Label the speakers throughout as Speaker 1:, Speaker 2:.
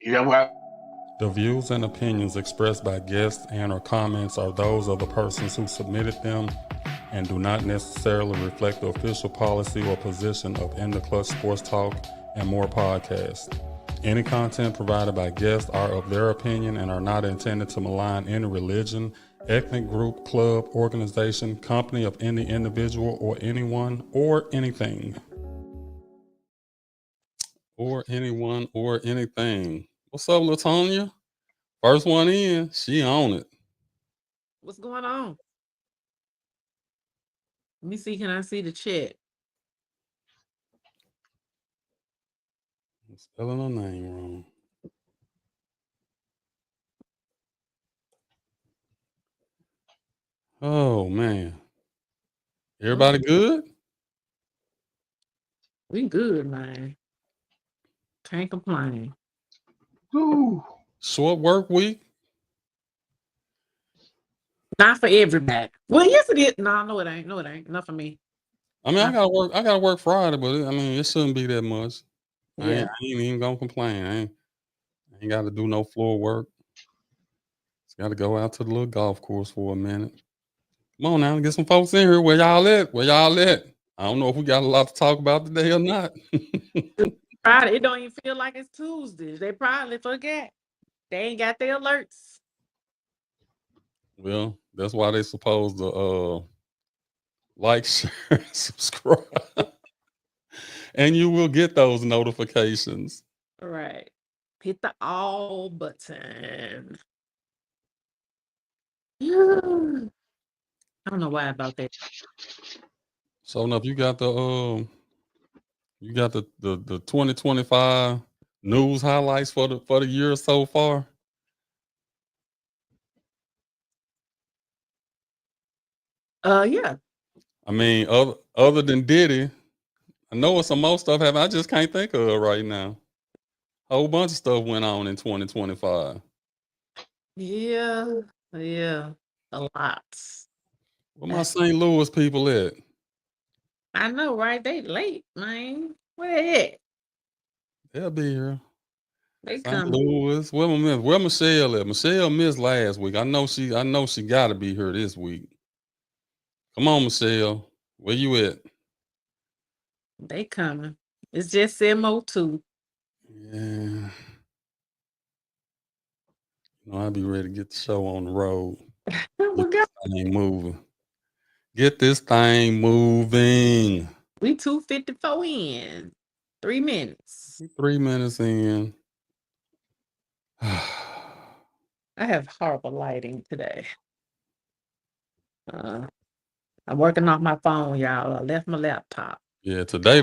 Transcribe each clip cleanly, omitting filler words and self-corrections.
Speaker 1: Yeah, well,
Speaker 2: The views and opinions expressed by guests and or comments are those of the persons who submitted them and do not necessarily reflect the official policy or position of In the Clutch Sports Talk and More podcast. Any content provided by guests are of their opinion and are not intended to malign any religion, ethnic group, club, organization, company of any individual or anyone or anything. Or anyone or anything. What's up, Latonia? First one in, she on it.
Speaker 3: What's going on? Let me see. Can I see the chat?
Speaker 2: I'm spelling her name wrong. Oh man. Everybody good?
Speaker 3: We good, man. Can't complain.
Speaker 1: ooh,
Speaker 2: Short work week?
Speaker 3: Not for everybody. Well, yes, it is. No, it ain't. No, it ain't. Not for me.
Speaker 2: I mean, I gotta work Friday, but it shouldn't be that much.
Speaker 3: Yeah.
Speaker 2: I ain't even gonna complain. I ain't gotta do no floor work. Just gotta go out to the little golf course for a minute. Come on now, get some folks in here. Where y'all at? Where y'all at? I don't know if we got a lot to talk about today or not.
Speaker 3: Friday, it don't even feel like it's Tuesday. They probably forget. They ain't got their alerts.
Speaker 2: Well, that's why they supposed to like, share, and subscribe. And you will get those notifications.
Speaker 3: All right. Hit the all button. I don't know why about that.
Speaker 2: So enough, you got the 2025 news highlights for the year so far.
Speaker 3: Yeah.
Speaker 2: I mean, other than Diddy, I know what some more stuff happened. I just can't think of it right now. A whole bunch of stuff went on in 2025.
Speaker 3: Yeah. A lot.
Speaker 2: Where my St. Louis people at?
Speaker 3: I know, right? They late, man. Where they at?
Speaker 2: They'll be here.
Speaker 3: They
Speaker 2: St.
Speaker 3: come.
Speaker 2: Louis. Where Michelle at? Michelle missed last week. I know she gotta be here this week. Come on, Michelle. Where you at?
Speaker 3: They coming. It's just MO2.
Speaker 2: Yeah. I'll be ready to get the show on the road.
Speaker 3: We
Speaker 2: Get this thing moving. Get this thing moving.
Speaker 3: 2:54 in. 3 minutes.
Speaker 2: 3 minutes in.
Speaker 3: I have horrible lighting today. I'm working off my phone, y'all. I left my laptop.
Speaker 2: Yeah, today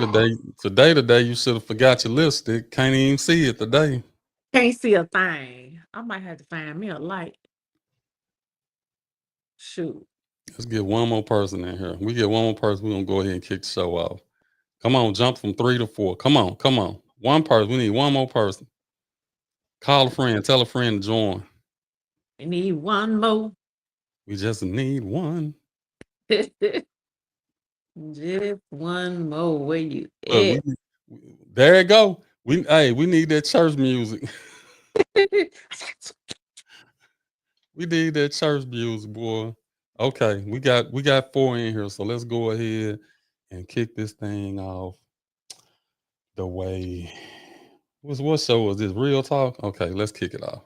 Speaker 2: you should have forgot your lipstick. Can't even see it today.
Speaker 3: Can't see a thing. I might have to find me a light. Shoot.
Speaker 2: Let's get one more person in here. We get one more person, we're gonna go ahead and kick the show off. Come on, jump from 3 to 4. Come on. One person. We need one more person. Call a friend. Tell a friend to join.
Speaker 3: We need one more.
Speaker 2: We just need one.
Speaker 3: Just one more. Where you
Speaker 2: Look,
Speaker 3: at?
Speaker 2: there it go. We need that church music. We need that church music, boy. Okay, we got 4 in here, so let's go ahead and kick this thing off the way. What show is this? Real Talk? Okay, let's kick it off.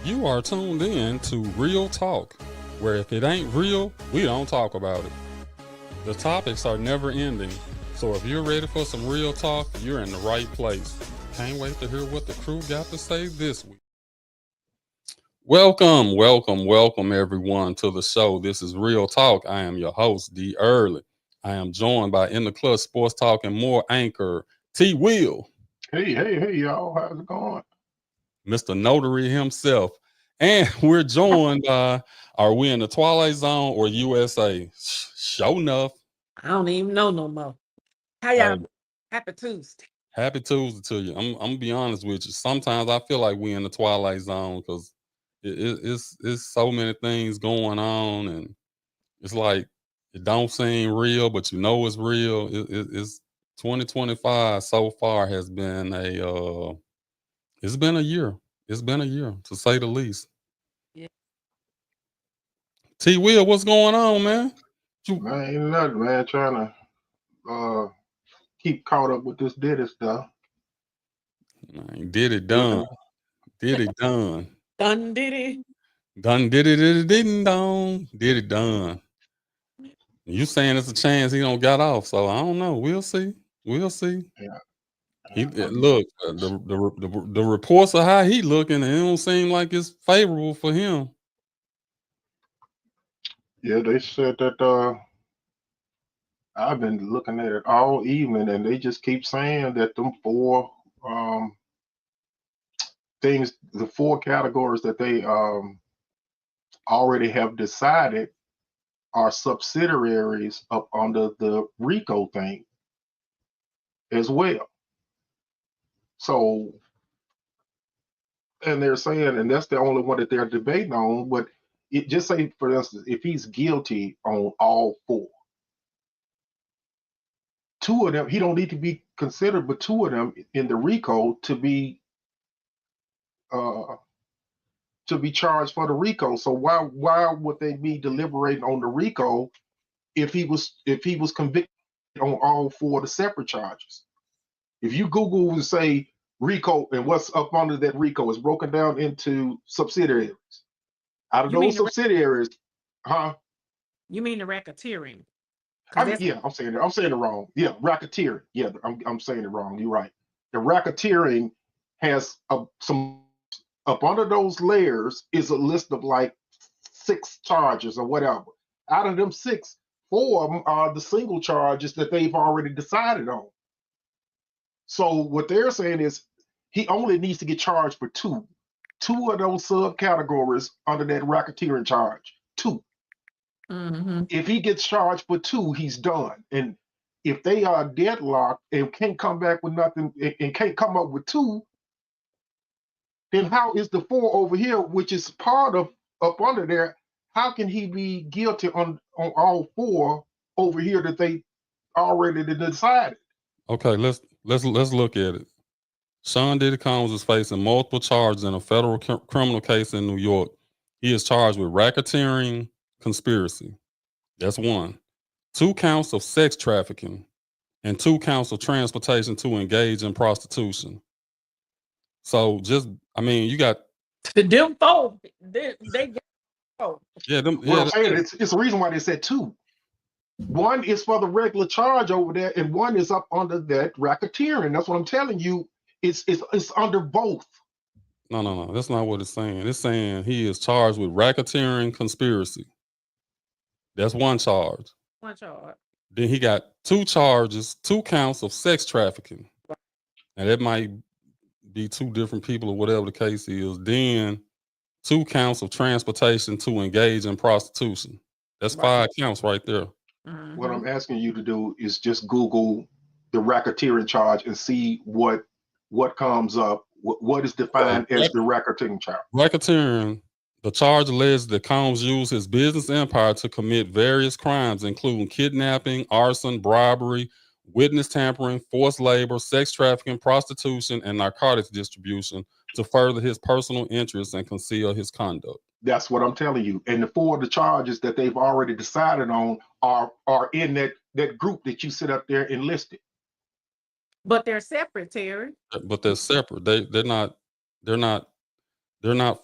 Speaker 2: You are tuned in to Real Talk, where if it ain't real, we don't talk about it. The topics are never ending, so if you're ready for some real talk, you're in the right place. Can't wait to hear what the crew got to say this week. Welcome everyone to the show. This is Real Talk. I am your host, D. Early. I am joined by In the Clutch Sports Talk and More anchor, T. Will.
Speaker 1: Hey, y'all. How's it going?
Speaker 2: Mr. Notary himself. And we're joined by, are we in the Twilight Zone or USA? Sure enough.
Speaker 3: I don't even know no more. How y'all? Happy Tuesday.
Speaker 2: Happy Tuesday to you. I'm gonna be honest with you. Sometimes I feel like we're in the Twilight Zone because it's so many things going on, and it's like it don't seem real, but you know it's real. It's 2025 so far has been It's been a year. It's been a year, to say the least.
Speaker 3: Yeah.
Speaker 2: T Will, what's going on, man?
Speaker 1: Man, ain't nothing, man. Trying to keep caught up with this Diddy stuff.
Speaker 2: Man, did it done. Did it done.
Speaker 3: Done did it.
Speaker 2: Done did it didn't done. Did it done. You saying it's a chance he don't got off, so I don't know. We'll see. We'll see.
Speaker 1: Yeah.
Speaker 2: Look, the reports of how he looking, and it don't seem like it's favorable for him.
Speaker 1: Yeah, they said that I've been looking at it all evening, and they just keep saying that them four things, the four categories that they already have decided are subsidiaries up under the RICO thing as well. So, and they're saying, and that's the only one that they're debating on, but it just say, for instance, if he's guilty on all four, two of them, he don't need to be considered, but two of them in the RICO to be charged for the RICO. So why would they be deliberating on the RICO if he was convicted on all four of the separate charges? If you Google and say RICO and what's up under that RICO is broken down into subsidiaries. Out of
Speaker 3: You mean
Speaker 1: those subsidiaries,
Speaker 3: You mean the racketeering?
Speaker 1: Yeah, I'm saying it wrong. Yeah, racketeering. Yeah, I'm saying it wrong. You're right. The racketeering has some up under those layers is a list of like 6 charges or whatever. Out of them 6, 4 of them are the single charges that they've already decided on. So what they're saying is he only needs to get charged for 2 of those subcategories under that racketeering charge. 2.
Speaker 3: Mm-hmm.
Speaker 1: If he gets charged for 2, he's done. And if they are deadlocked and can't come back with nothing and can't come up with 2, then how is the 4 over here, which is part of up under there, how can he be guilty on all 4 over here that they already decided?
Speaker 2: Okay, let's look at it. Sean Diddy Combs is facing multiple charges in a federal criminal case in New York. He is charged with racketeering, conspiracy. That's 1. 2 counts of sex trafficking and 2 counts of transportation to engage in prostitution. So you got
Speaker 3: them 4. They got 4.
Speaker 2: Yeah, them.
Speaker 1: What I'm saying, it's the reason why they said 2. 1 is for the regular charge over there, and 1 is up under that racketeering. That's what I'm telling you. It's under both.
Speaker 2: No. That's not what it's saying. It's saying he is charged with racketeering, conspiracy. That's 1 charge.
Speaker 3: 1 charge.
Speaker 2: Then he got 2 charges, 2 counts of sex trafficking. And that might be 2 different people or whatever the case is. Then 2 counts of transportation to engage in prostitution. That's 5 counts right there.
Speaker 3: Mm-hmm.
Speaker 1: What I'm asking you to do is just Google the racketeering charge and see what comes up. What is defined as the racketeering charge?
Speaker 2: Racketeering, the charge alleges that Combs used his business empire to commit various crimes, including kidnapping, arson, bribery, witness tampering, forced labor, sex trafficking, prostitution, and narcotics distribution to further his personal interests and conceal his conduct.
Speaker 1: That's what I'm telling you. And the 4 of the charges that they've already decided on are in that group that you sit up there and listed.
Speaker 3: But they're separate, Terry.
Speaker 2: But they're separate. They're not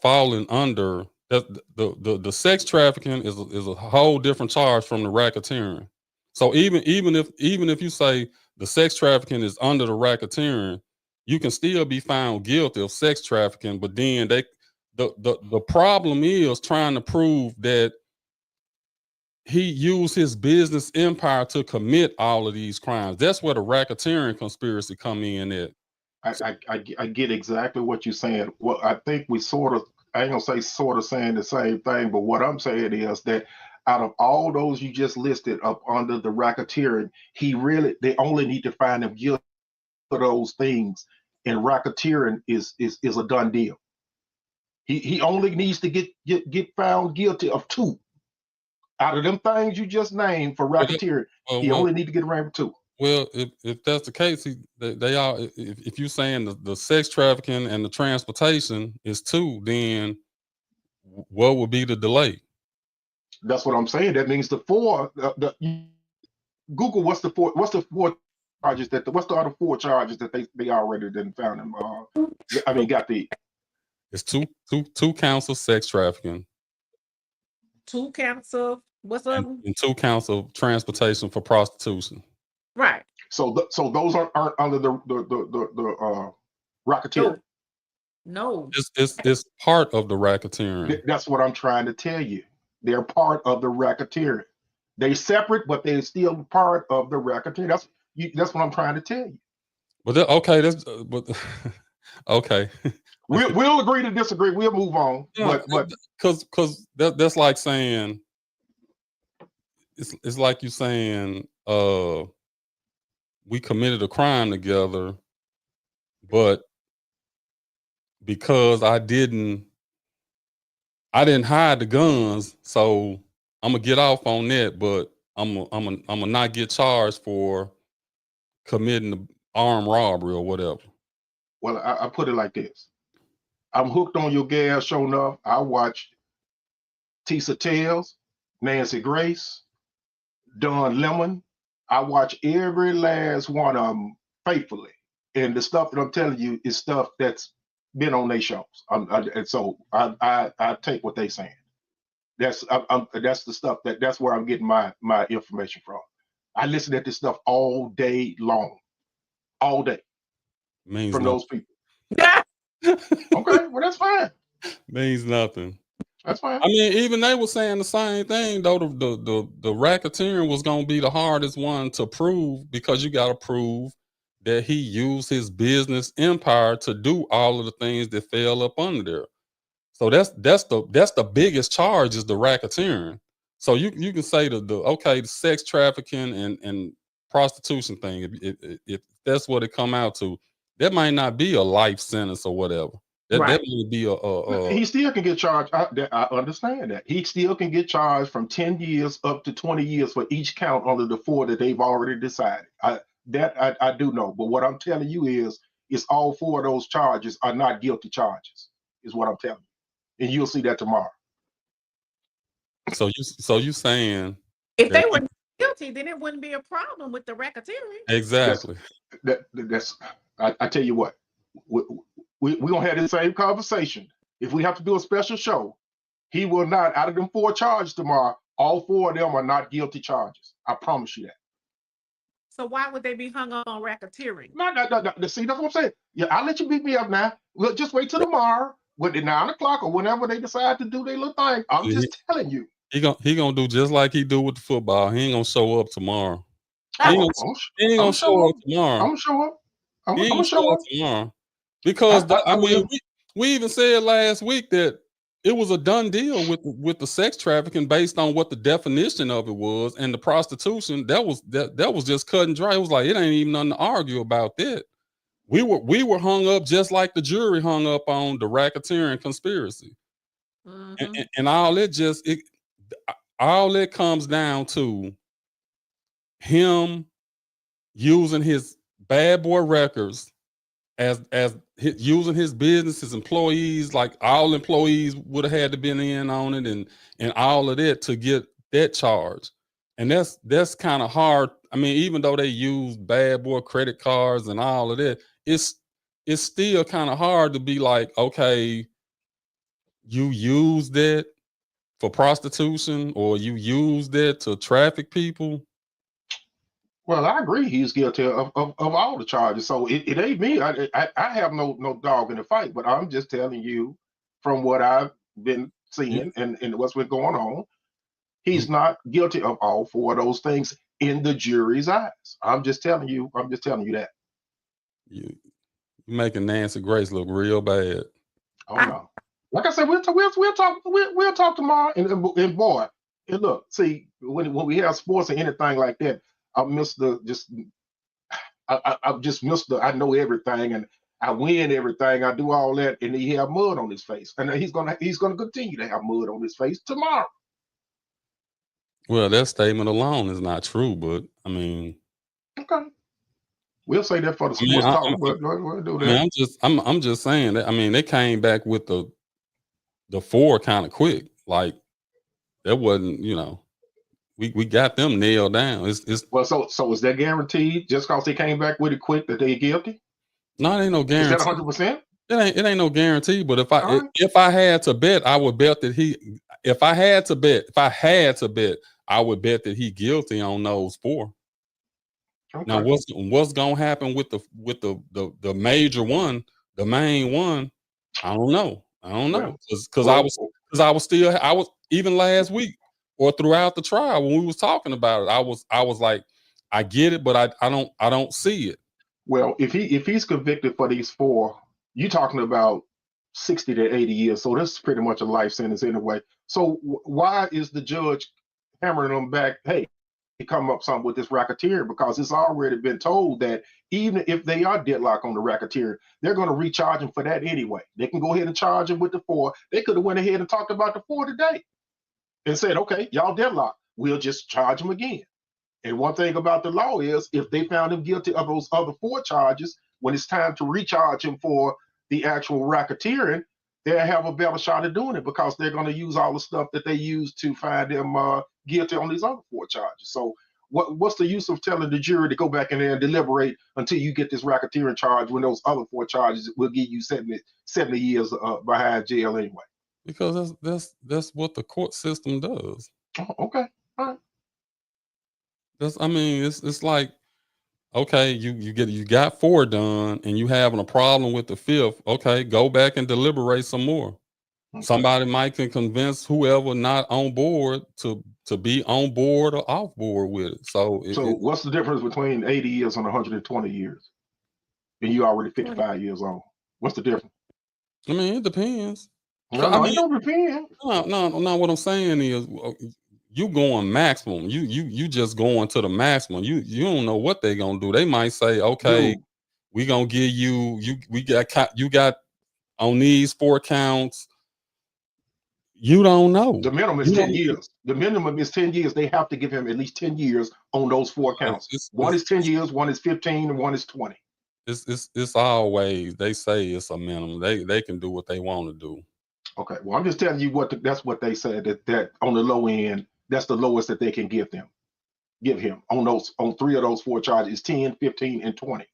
Speaker 2: falling under that. The sex trafficking is a whole different charge from the racketeering. So even if you say the sex trafficking is under the racketeering, you can still be found guilty of sex trafficking. But then the problem is trying to prove that he used his business empire to commit all of these crimes. That's where the racketeering conspiracy come in at.
Speaker 1: I get exactly what you're saying. Well, I think we I ain't gonna say sort of saying the same thing, but what I'm saying is that out of all those you just listed up under the racketeering, they only need to find him guilty for those things, and racketeering is a done deal. He only needs to get found guilty of 2. Out of them things you just named for racketeering, he only need to get around for 2.
Speaker 2: Well, if that's the case, they are. If you're saying the sex trafficking and the transportation is 2, then what would be the delay?
Speaker 1: That's what I'm saying. That means the 4. Google what's the 4? What's the 4 charges what's the other 4 charges that they already didn't found him? I mean, got the.
Speaker 2: It's two counts of sex trafficking.
Speaker 3: 2 counts of what's up?
Speaker 2: And 2 counts of transportation for prostitution.
Speaker 3: Right.
Speaker 1: So those aren't under the racketeer.
Speaker 3: No.
Speaker 2: It's part of the racketeering.
Speaker 1: That's what I'm trying to tell you. They're part of the racketeering. They're separate, but they're still part of the racketeering. That's what I'm trying to tell you.
Speaker 2: But okay, okay.
Speaker 1: We'll agree to disagree. We'll move on.
Speaker 2: Yeah,
Speaker 1: but
Speaker 2: because that's like saying it's like you saying we committed a crime together, but because I didn't hide the guns, so I'm gonna get off on that, but I'm gonna not get charged for committing the armed robbery or whatever.
Speaker 1: Well, I put it like this. I'm hooked on your gal, sure enough. I watched Tisa Tales, Nancy Grace, Don Lemon. I watch every last one of them faithfully. And the stuff that I'm telling you is stuff that's been on their shows. And so I take what they're saying. That's the stuff that's where I'm getting my information from. I listen to this stuff all day long, all day.
Speaker 2: Means
Speaker 1: from
Speaker 2: nothing.
Speaker 1: Those people. Okay, well that's fine.
Speaker 2: Means nothing.
Speaker 1: That's fine.
Speaker 2: I mean, even they were saying the same thing though. The racketeering was gonna be the hardest one to prove because you got to prove that he used his business empire to do all of the things that fell up under there. So that's the biggest charge is the racketeering. So you can say the sex trafficking and prostitution thing. If that's what it come out to, that might not be a life sentence or whatever. That might be
Speaker 1: he still can get charged. I understand that. He still can get charged from 10 years up to 20 years for each count under the 4 that they've already decided. I do know. But what I'm telling you is all 4 of those charges are not guilty charges, is what I'm telling you. And you'll see that tomorrow.
Speaker 2: So you saying
Speaker 3: if they were guilty, then it wouldn't be a problem with the racketeering.
Speaker 2: Exactly.
Speaker 1: I tell you what, we're going to have the same conversation. If we have to do a special show, he will not, out of them 4 charges tomorrow, all 4 of them are not guilty charges. I promise you that.
Speaker 3: So why would they be hung up on racketeering?
Speaker 1: No. See, that's what I'm saying. Yeah, I'll let you beat me up now. We'll just wait till tomorrow, when at 9 o'clock or whenever they decide to do their little thing. I'm just telling you.
Speaker 2: He gonna do just like he do with the football. He ain't gonna show up tomorrow. He ain't gonna show up tomorrow.
Speaker 1: I'm gonna show up.
Speaker 2: I'm gonna show up tomorrow. Because I mean, we even said last week that it was a done deal with the sex trafficking based on what the definition of it was, and the prostitution that was just cut and dry. It was like it ain't even nothing to argue about that. We were hung up just like the jury hung up on the racketeering conspiracy, and all it comes down to him using his bad boy records as using his business, his employees, like all employees would have had to been in on it and all of that to get that charge. And that's kind of hard. I mean, even though they use bad boy credit cards and all of that, it's still kind of hard to be like, okay, you use that for prostitution or you use that to traffic people.
Speaker 1: Well, I agree. He's guilty of all the charges. So it ain't me. I have no dog in the fight, but I'm just telling you from what I've been seeing and what's been going on. He's not guilty of all 4 of those things in the jury's eyes. I'm just telling you that.
Speaker 2: You're making Nancy Grace look real bad.
Speaker 1: Oh no. Like I said, we'll talk tomorrow. And boy, and look, see, when we have sports or anything like that, I just miss I know everything and I win everything. I do all that, and he have mud on his face, and he's gonna continue to have mud on his face tomorrow.
Speaker 2: Well, that statement alone is not true, but I mean,
Speaker 1: Okay. We'll say that for the
Speaker 2: I mean,
Speaker 1: sports talk, but we'll do
Speaker 2: I mean,
Speaker 1: that.
Speaker 2: I'm just saying that. I mean, they came back with the 4 kind of quick. Like that wasn't, we got them nailed down. It's
Speaker 1: Well, so is that guaranteed just because they came back with it quick that they guilty?
Speaker 2: not ain't no
Speaker 1: Is that
Speaker 2: guarantee.
Speaker 1: 100%?
Speaker 2: It ain't no guarantee. But
Speaker 1: All right.
Speaker 2: if I had to bet, I would bet that if I had to bet, I would bet that he guilty on those 4. Now
Speaker 1: Okay.
Speaker 2: what's gonna happen with the major one, the main one? I don't know.
Speaker 1: Well,
Speaker 2: Because
Speaker 1: well,
Speaker 2: I was even last week or throughout the trial when we was talking about it, I was like, I get it, but I don't see it.
Speaker 1: well, if he's convicted for these 4, you're talking about 60 to 80 years. So that's pretty much a life sentence anyway. So why is the judge hammering them back? Hey, come up something with this racketeering, because it's already been told that even if they are deadlocked on the racketeering, they're going to recharge him for that anyway. They can go ahead and charge him with the 4. They could have went ahead and talked about the 4 today and said, okay, y'all deadlocked, we'll just charge him again. And one thing about the law is if they found him guilty of those other 4 charges, when it's time to recharge him for the actual racketeering, they'll have a better shot at doing it because they're going to use all the stuff that they used to find him guilty on these other 4 charges. So what's the use of telling the jury to go back in there and deliberate until you get this racketeering charge when those other 4 charges will give you 70 years behind jail anyway?
Speaker 2: Because that's what the court system does.
Speaker 1: Oh, okay. All right.
Speaker 2: It's like, okay, you got 4 done and you having a problem with the 5th. Okay, go back and deliberate some more.
Speaker 1: Okay.
Speaker 2: Somebody might can convince whoever not on board to be on board or off board with it. So
Speaker 1: what's the difference between 80 years and 120 years? And you already 55 years old. What's the difference?
Speaker 2: I mean, it depends.
Speaker 1: No, it don't depend.
Speaker 2: No. What I'm saying is, you going maximum. You just going to the maximum. You don't know what they gonna do. They might say, okay,
Speaker 1: Dude,
Speaker 2: we gonna give you got on these 4 counts. You don't know.
Speaker 1: the minimum is 10 years. The minimum is 10 years. They have to give him at least 10 years on those 4 counts. One is 10 years, one is 15, and one is 20.
Speaker 2: It's always, they say it's a minimum. They can do what they want to do.
Speaker 1: Okay. Well, I'm just telling you that's what they said, that on the low end, that's the lowest that they can give him on 3 of those 4 charges, 10, 15, and 20.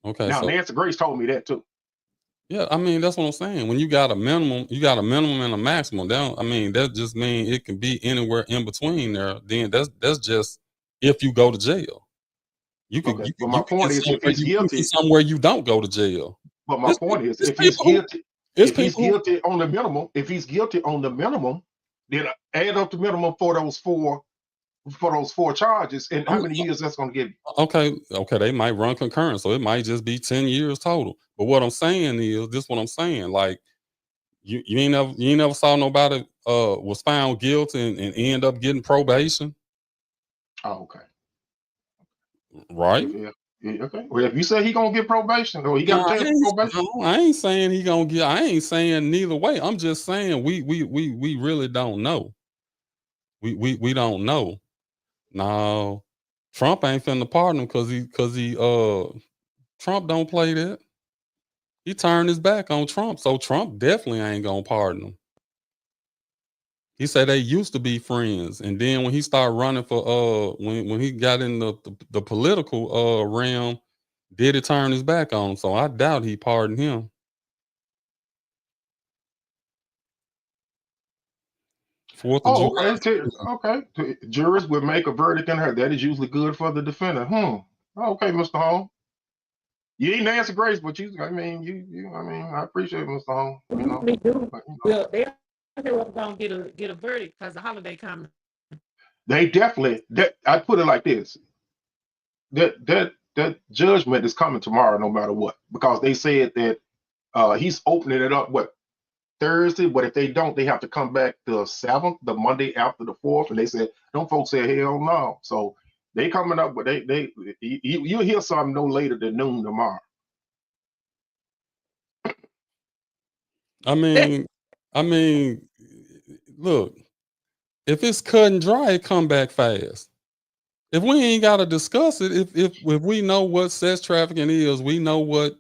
Speaker 2: Okay.
Speaker 1: Now,
Speaker 2: So
Speaker 1: Nancy Grace told me that too.
Speaker 2: yeah, that's what I'm saying. When you got a minimum and a maximum. That just means it can be anywhere in between there. Then that's just if you go to jail. You could,
Speaker 1: Okay.
Speaker 2: you
Speaker 1: But
Speaker 2: could,
Speaker 1: my
Speaker 2: you could
Speaker 1: point
Speaker 2: get
Speaker 1: is, if
Speaker 2: somewhere
Speaker 1: he's
Speaker 2: you can
Speaker 1: guilty,
Speaker 2: get somewhere you don't go to jail.
Speaker 1: but my point is, if
Speaker 2: It's
Speaker 1: he's
Speaker 2: people.
Speaker 1: guilty on the minimum, then add up the minimum for those four charges, and how many years that's going to give you?
Speaker 2: Okay, they might run concurrent, so it might just be 10 years total. But what I'm saying is, this what I'm saying, like, you ain't never saw nobody was found guilty and end up getting probation,
Speaker 1: Oh, okay.
Speaker 2: right?
Speaker 1: Yeah, okay. Well, if you say he gonna get probation, or he got
Speaker 2: No,
Speaker 1: a chance for probation,
Speaker 2: I ain't saying he gonna get. I ain't saying neither way. I'm just saying we really don't know. We don't know. No, Trump ain't finna pardon him because he Trump don't play that. He turned his back on Trump, so Trump definitely ain't gonna pardon him. He said they used to be friends, and then when he started running for when he got in the political realm, did it turn his back on him? So I doubt he pardoned him. Fourth of
Speaker 1: oh,
Speaker 2: July.
Speaker 1: okay. Jurors would make a verdict in her. That is usually good for the defendant. Okay, Mr. Holmes. You ain't Nancy Grace, but I mean, I appreciate it, Mr. Holmes.
Speaker 3: They do. Well, they gonna get a verdict because the holiday coming.
Speaker 1: They definitely. I put it like this. That judgment is coming tomorrow, no matter what, because they said that he's opening it up Thursday, but if they don't, they have to come back the 7th, the Monday after the 4th, and they said, "Them folks said hell no." So they coming up, but you'll hear something no later than noon tomorrow.
Speaker 2: I mean, look, if it's cut and dry, it come back fast. If we ain't got to discuss it, if we know what sex trafficking is, we know what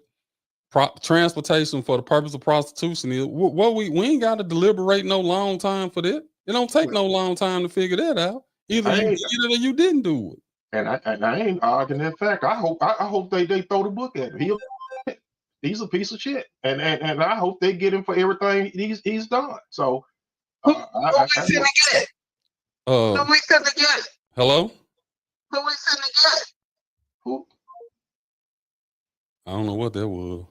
Speaker 2: transportation for the purpose of prostitution is. What we ain't got to deliberate no long time for that. It don't take no long time to figure that out. Either you did it or you didn't do it.
Speaker 1: And I ain't arguing that fact. I hope they throw the book at him. He's a piece of shit, and I hope they get him for everything he's done. So
Speaker 4: Who we finna get? Who we finna get?
Speaker 2: Hello?
Speaker 4: Who we finna get?
Speaker 1: Who?
Speaker 2: I don't know what that was.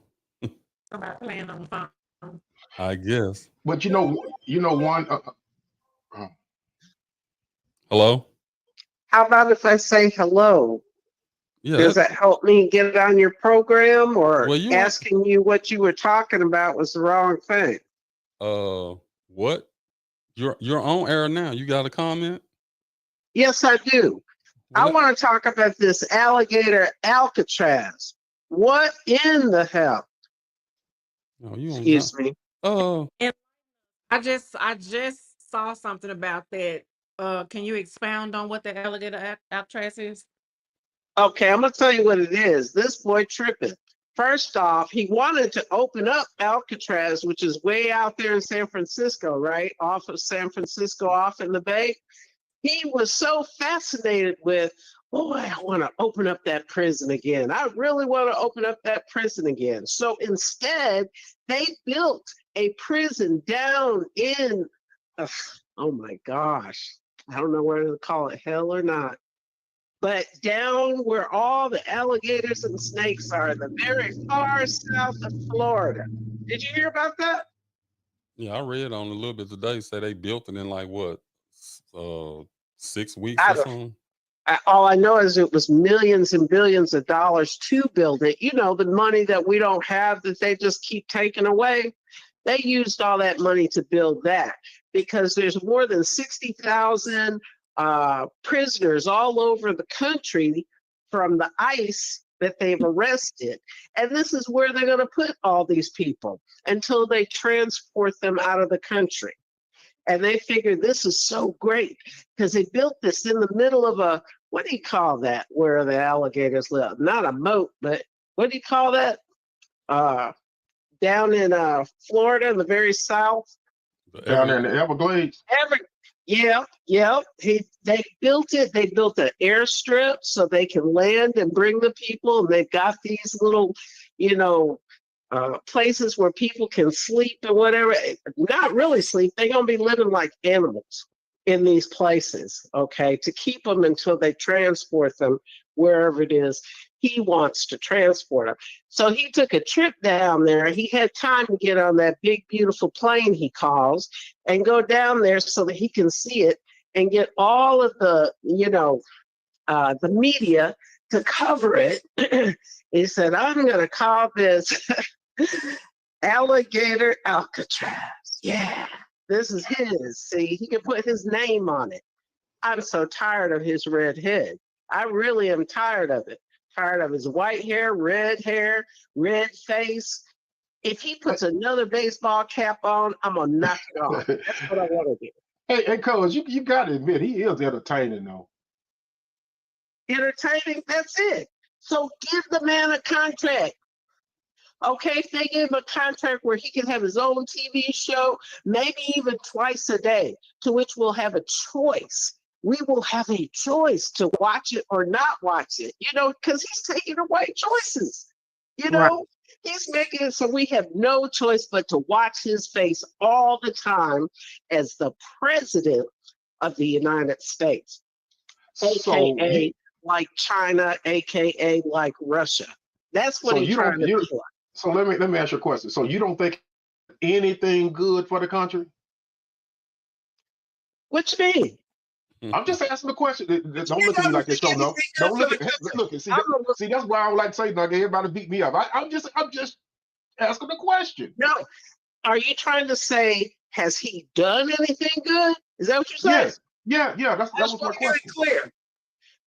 Speaker 3: Somebody playing on the phone.
Speaker 2: I guess.
Speaker 1: But you know one.
Speaker 2: Hello?
Speaker 4: How about if I say hello?
Speaker 2: Yeah.
Speaker 4: Does that help me get it on your program, or
Speaker 2: Well,
Speaker 4: asking you what you were talking about was the wrong thing?
Speaker 2: What? You're on air now. You got a comment?
Speaker 4: Yes, I do. I want to talk about this alligator Alcatraz. What in the hell?
Speaker 2: Oh, you
Speaker 4: Excuse me.
Speaker 3: And I just saw something about that. Can you expound on what the alligator Alcatraz is?
Speaker 4: Okay, I'm gonna tell you what it is. This boy tripping. First off, he wanted to open up Alcatraz, which is way out there in San Francisco, right? Off of San Francisco, off in the Bay. He was so fascinated with, boy, I want to open up that prison again. I really want to open up that prison again. So instead, they built a prison down in, oh my gosh, I don't know whether to call it hell or not, but down where all the alligators and snakes are, the very far south of Florida. Did you hear about that?
Speaker 2: Yeah, I read on a little bit today. Say they built it in like what, 6 weeks or something.
Speaker 4: All I know is it was millions and billions of dollars to build it. You know, the money that we don't have that they just keep taking away. They used all that money to build that because there's more than 60,000 prisoners all over the country from the ICE that they've arrested. And this is where they're going to put all these people until they transport them out of the country. And they figured this is so great because they built this in the middle of a, what do you call that, where the alligators live? Not a moat, but what do you call that? Down in Florida, in the very south.
Speaker 1: Down there in the Everglades.
Speaker 4: Yeah. They built it. They built an airstrip so they can land and bring the people. And they've got these little, places where people can sleep and whatever. Not really sleep. They're going to be living like animals in these places, okay, to keep them until they transport them wherever it is he wants to transport them. So he took a trip down there. He had time to get on that big, beautiful plane he calls and go down there so that he can see it and get all of the, the media to cover it. He said, I'm going to call this Alligator Alcatraz. Yeah, this is his. See, he can put his name on it. I'm so tired of his red head. I really am tired of it. Tired of his white hair, red face. If he puts another baseball cap on, I'm going to knock it off. That's what I want to do.
Speaker 1: Hey, cuz, you got to admit, he is entertaining, though.
Speaker 4: Entertaining? That's it. So give the man a contract. Okay, if they give him a contract where he can have his own TV show, maybe even twice a day, to which we'll have a choice. We will have a choice to watch it or not watch it, because he's taking away choices. Right. He's making it so we have no choice but to watch his face all the time as the president of the United States, AKA like China, AKA like Russia. That's what he's trying to do.
Speaker 1: So let me ask you a question. So you don't think anything good for the country? What you mean? I'm just asking the question. Don't look at me like this. Don't know. Don't look at. See, that's why I don't like to say nothing. Everybody beat me up. I'm just asking the question.
Speaker 4: No, are you trying to say has he done anything good? Is that what you're saying?
Speaker 1: Yes. Yeah. That was my question.
Speaker 4: Clear.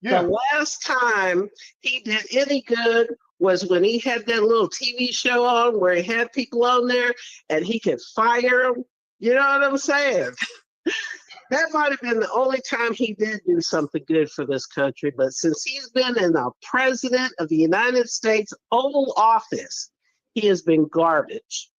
Speaker 1: Yeah.
Speaker 4: The last time he did any good was when he had that little TV show on where he had people on there and he could fire them. You know what I'm saying? that might have been the only time he did do something good for this country. But since he's been in the president of the United States Oval Office, he has been garbage.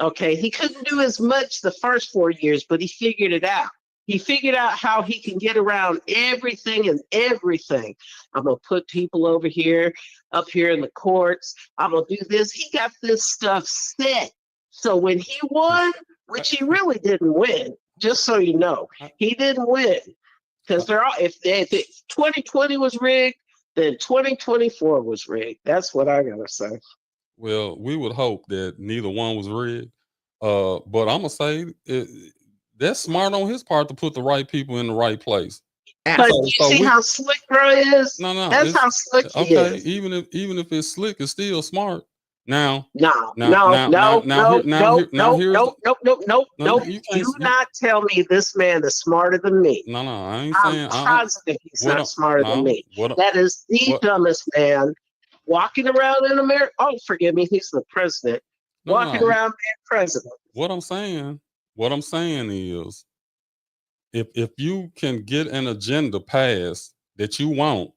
Speaker 4: Okay, he couldn't do as much the first 4 years, but he figured it out. He figured out how he can get around everything and everything. I'm gonna put people over here, up here in the courts. I'm gonna do this. He got this stuff set. So when he won, which he really didn't win, just so you know, he didn't win because they're all. If 2020 was rigged, then 2024 was rigged. That's what I gotta say.
Speaker 2: Well, we would hope that neither one was rigged. But I'm gonna say that's smart on his part to put the right people in the right place.
Speaker 4: But
Speaker 2: So-
Speaker 4: you
Speaker 2: so
Speaker 4: see
Speaker 2: we-
Speaker 4: how slick bro is?
Speaker 2: No,
Speaker 4: That's how slick he
Speaker 2: okay.
Speaker 4: is.
Speaker 2: Even if it's slick, it's still smart. Now,
Speaker 4: No,
Speaker 2: Now-
Speaker 4: no,
Speaker 2: now-
Speaker 4: no,
Speaker 2: now-
Speaker 4: no,
Speaker 2: now here- now
Speaker 4: no,
Speaker 2: here- now
Speaker 4: no,
Speaker 2: here's
Speaker 4: no, no, no, no,
Speaker 2: No,
Speaker 4: no.
Speaker 2: you can't-
Speaker 4: Do not tell me this man is smarter than me.
Speaker 2: no, I ain't
Speaker 4: I'm
Speaker 2: saying.
Speaker 4: positive he's
Speaker 2: what
Speaker 4: not smarter than me.
Speaker 2: What,
Speaker 4: That is the
Speaker 2: what-
Speaker 4: dumbest man walking around in America. Oh, forgive me, he's the president.
Speaker 2: no,
Speaker 4: Walking
Speaker 2: no,
Speaker 4: around being president.
Speaker 2: what I'm saying is, if you can get an agenda passed that you want,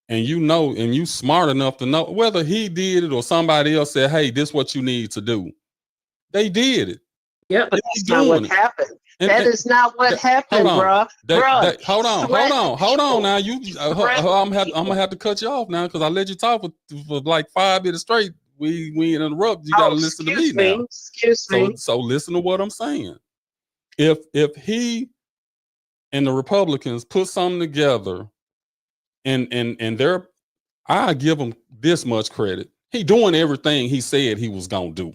Speaker 2: and you know, and you smart enough to know whether he did it or somebody else said, "Hey, this is what you need to do," they did it.
Speaker 3: Yep.
Speaker 4: But
Speaker 2: They
Speaker 4: that's not what
Speaker 2: doing it.
Speaker 4: happened.
Speaker 2: And-
Speaker 4: That
Speaker 2: and
Speaker 4: is not what happened,
Speaker 2: hold on.
Speaker 4: bruh. Bruh,
Speaker 2: hold on.
Speaker 4: people.
Speaker 2: Now you, I'm gonna have to cut you off now because I let you talk for like 5 minutes straight. We interrupt. You gotta listen to me now.
Speaker 4: Excuse me.
Speaker 2: So listen to what I'm saying. If he and the Republicans put something together, and they're, I give him this much credit. He doing everything he said he was gonna do.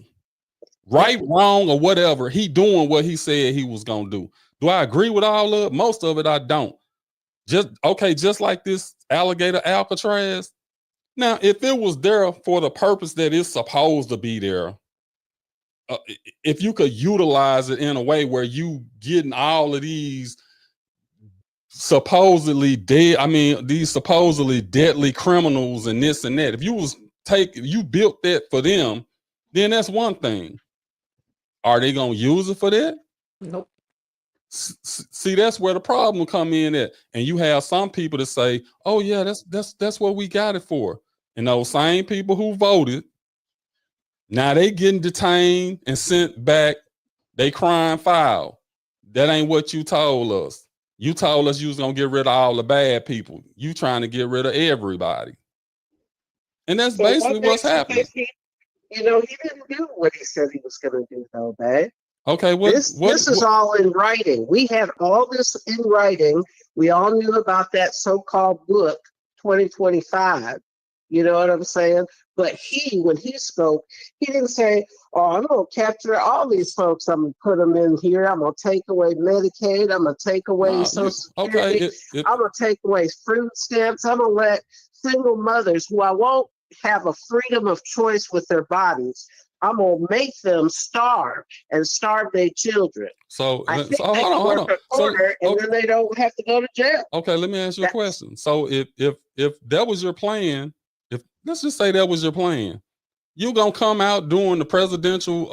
Speaker 2: Right, wrong, or whatever. He doing what he said he was gonna do. Do I agree with all of it? Most of it I don't. Just like this alligator Alcatraz. Now, if it was there for the purpose that it's supposed to be there, if you could utilize it in a way where you getting all of these supposedly these supposedly deadly criminals and this and that, if you built that for them, then that's one thing. Are they gonna use it for that?
Speaker 3: Nope.
Speaker 2: See, that's where the problem come in at. And you have some people that say, "Oh yeah, that's what we got it for." And those same people who voted, now they getting detained and sent back. They crime file. That ain't what you told us. You told us you was gonna get rid of all the bad people. You trying to get rid of everybody. And that's
Speaker 4: So
Speaker 2: basically
Speaker 4: what
Speaker 2: what's
Speaker 4: makes you
Speaker 2: happening.
Speaker 4: think he didn't do what he said he was going to do, though, babe.
Speaker 2: Okay,
Speaker 4: This is all in writing. We had all this in writing. We all knew about that so-called book, 2025. You know what I'm saying? But when he spoke, he didn't say, "Oh, I'm going to capture all these folks. I'm going to put them in here. I'm going to take away Medicaid. I'm going to take away Social Security. I'm going to take away food stamps. I'm going to let single mothers who I won't have a freedom of choice with their bodies. I'm going to make them starve and starve their children."
Speaker 2: So,
Speaker 4: I think
Speaker 2: hold
Speaker 4: they can
Speaker 2: on.
Speaker 4: work a corner, and then they don't have to go to jail.
Speaker 2: Okay, let me ask you a
Speaker 4: That's-
Speaker 2: question. So if that was your plan, if let's just say that was your plan, you gonna come out during the presidential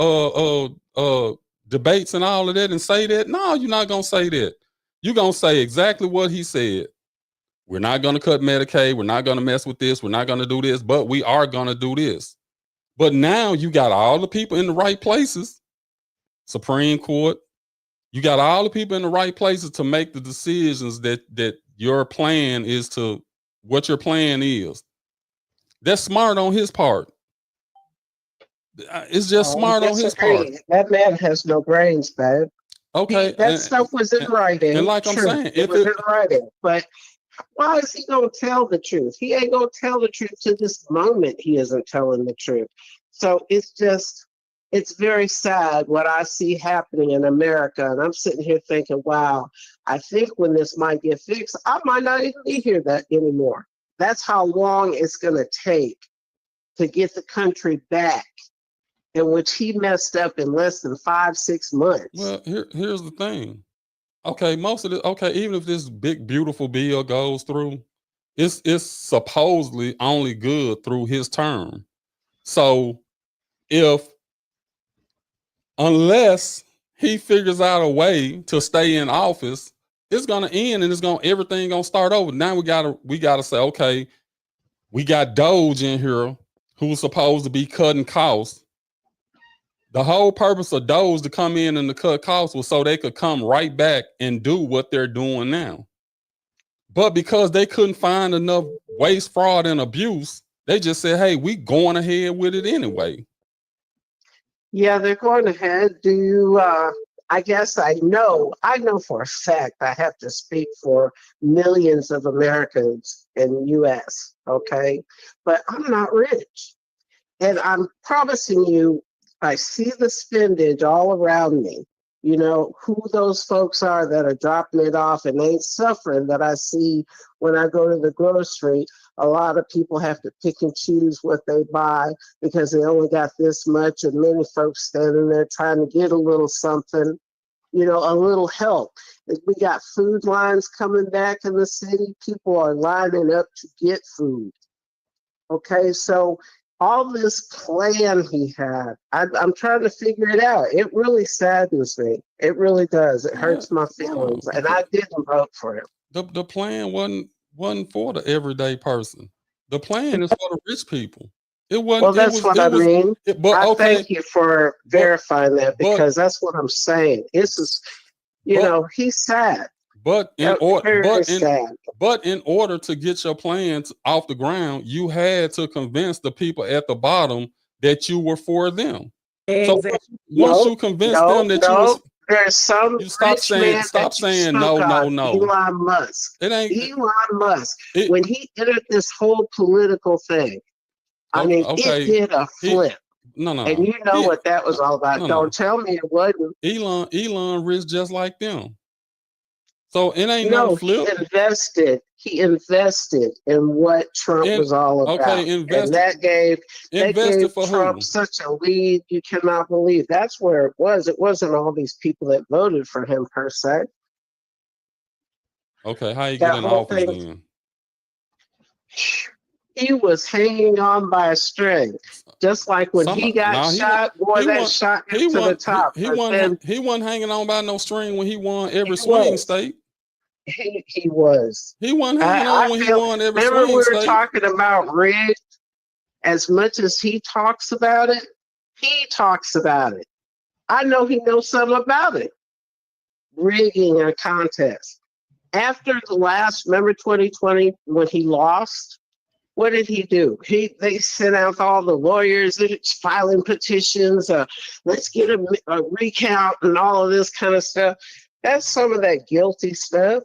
Speaker 2: debates and all of that and say that? No, you're not gonna say that. You're gonna say exactly what he said. We're not gonna cut Medicaid, we're not gonna mess with this, we're not gonna do this, but we are gonna do this. But now you got all the people in the right places, Supreme Court. You got all the people in the right places to make the decisions that your plan is to, what your plan is. That's smart on his part. It's just smart on his part.
Speaker 4: That man has no brains, babe.
Speaker 2: Okay.
Speaker 4: That stuff was in writing.
Speaker 2: and like I'm
Speaker 4: True,
Speaker 2: saying,
Speaker 4: it
Speaker 2: if
Speaker 4: was
Speaker 2: it-
Speaker 4: in writing. But why is he gonna tell the truth? He ain't gonna tell the truth to this moment. He isn't telling the truth. So it's very sad what I see happening in America. And I'm sitting here thinking, wow, I think when this might get fixed, I might not even be here that anymore. That's how long it's gonna take to get the country back, in which he messed up in less than 5-6 months.
Speaker 2: Well, here's the thing. Okay, even if this big beautiful bill goes through, it's supposedly only good through his term. So unless he figures out a way to stay in office it's gonna end, and everything gonna start over. Now we gotta say, okay, we got Doge in here who's supposed to be cutting costs. The whole purpose of Doge to come in and to cut costs was so they could come right back and do what they're doing now. But because they couldn't find enough waste, fraud, and abuse, they just said, hey, we going ahead with it anyway.
Speaker 4: Yeah, they're going ahead. Do you, I guess I know for a fact, I have to speak for millions of Americans in the US, okay? But I'm not rich. And I'm promising you, I see the spendage all around me. You know, who those folks are that are dropping it off and ain't suffering that I see when I go to the grocery. A lot of people have to pick and choose what they buy because they only got this much, and many folks standing there trying to get a little something, you know, a little help. We got food lines coming back in the city. People are lining up to get food. Okay, so all this plan he had, I'm trying to figure it out. It really saddens me. It really does. It hurts my feelings, and I didn't vote for him.
Speaker 2: The plan wasn't for the everyday person. The plan is for the rich people. It wasn't.
Speaker 4: Well, that's what I mean.
Speaker 2: But
Speaker 4: thank you for verifying that, because that's what I'm saying. This is, you know, he's sad.
Speaker 2: But in
Speaker 4: sad.
Speaker 2: In order to get your plans off the ground, you had to convince the people at the bottom that you were for them.
Speaker 3: Exactly.
Speaker 2: So once you convince them that
Speaker 4: there's some
Speaker 2: stop saying no.
Speaker 4: Elon Musk.
Speaker 2: It ain't
Speaker 4: Elon Musk. When he entered this whole political thing, I mean, it did a flip.
Speaker 2: No.
Speaker 4: And you know what that was all about. Don't tell me it wasn't.
Speaker 2: Elon rich just like them. So it ain't no flip.
Speaker 4: He invested in what Trump was all about.
Speaker 2: Okay,
Speaker 4: and that gave Trump
Speaker 2: who?
Speaker 4: Such a lead you cannot believe. That's where it was. It wasn't all these people that voted for him per se.
Speaker 2: Okay, how you get in office then?
Speaker 4: He was hanging on by a string. Just like when he got shot, that shot him to the top.
Speaker 2: He wasn't hanging on by no string when he won every swing state.
Speaker 4: He was.
Speaker 2: He wasn't hanging on when he won every swing state.
Speaker 4: Remember we were talking about rigged? As much as he talks about it, I know he knows something about it. Rigging a contest. After the last, remember 2020 when he lost? What did he do? They sent out all the lawyers filing petitions. Let's get a recount and all of this kind of stuff. That's some of that guilty stuff,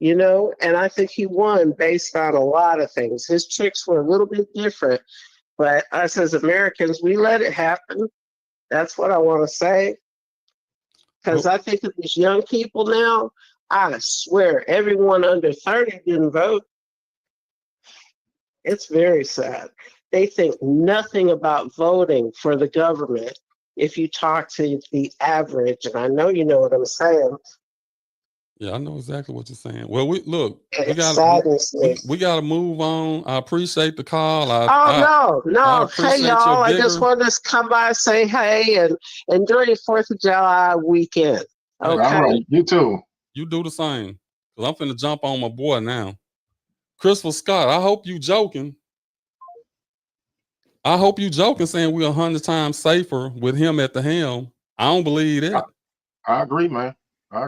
Speaker 4: you know, and I think he won based on a lot of things. His tricks were a little bit different, but us as Americans, we let it happen. That's what I want to say. Because I think of these young people now, I swear everyone under 30 didn't vote. It's very sad. They think nothing about voting for the government. If you talk to the average, and I know you know what I'm saying.
Speaker 2: Yeah, I know exactly what you're saying. Well, we gotta move on. I appreciate the call.
Speaker 4: No. Hey y'all, I just wanted to come by and say hey and enjoy your 4th of July weekend. Okay.
Speaker 1: All right, you too.
Speaker 2: You do the same. Because I'm finna jump on my boy now. Christopher Scott, I hope you joking. Saying we're 100 times safer with him at the helm. I don't believe that.
Speaker 1: I agree, man. I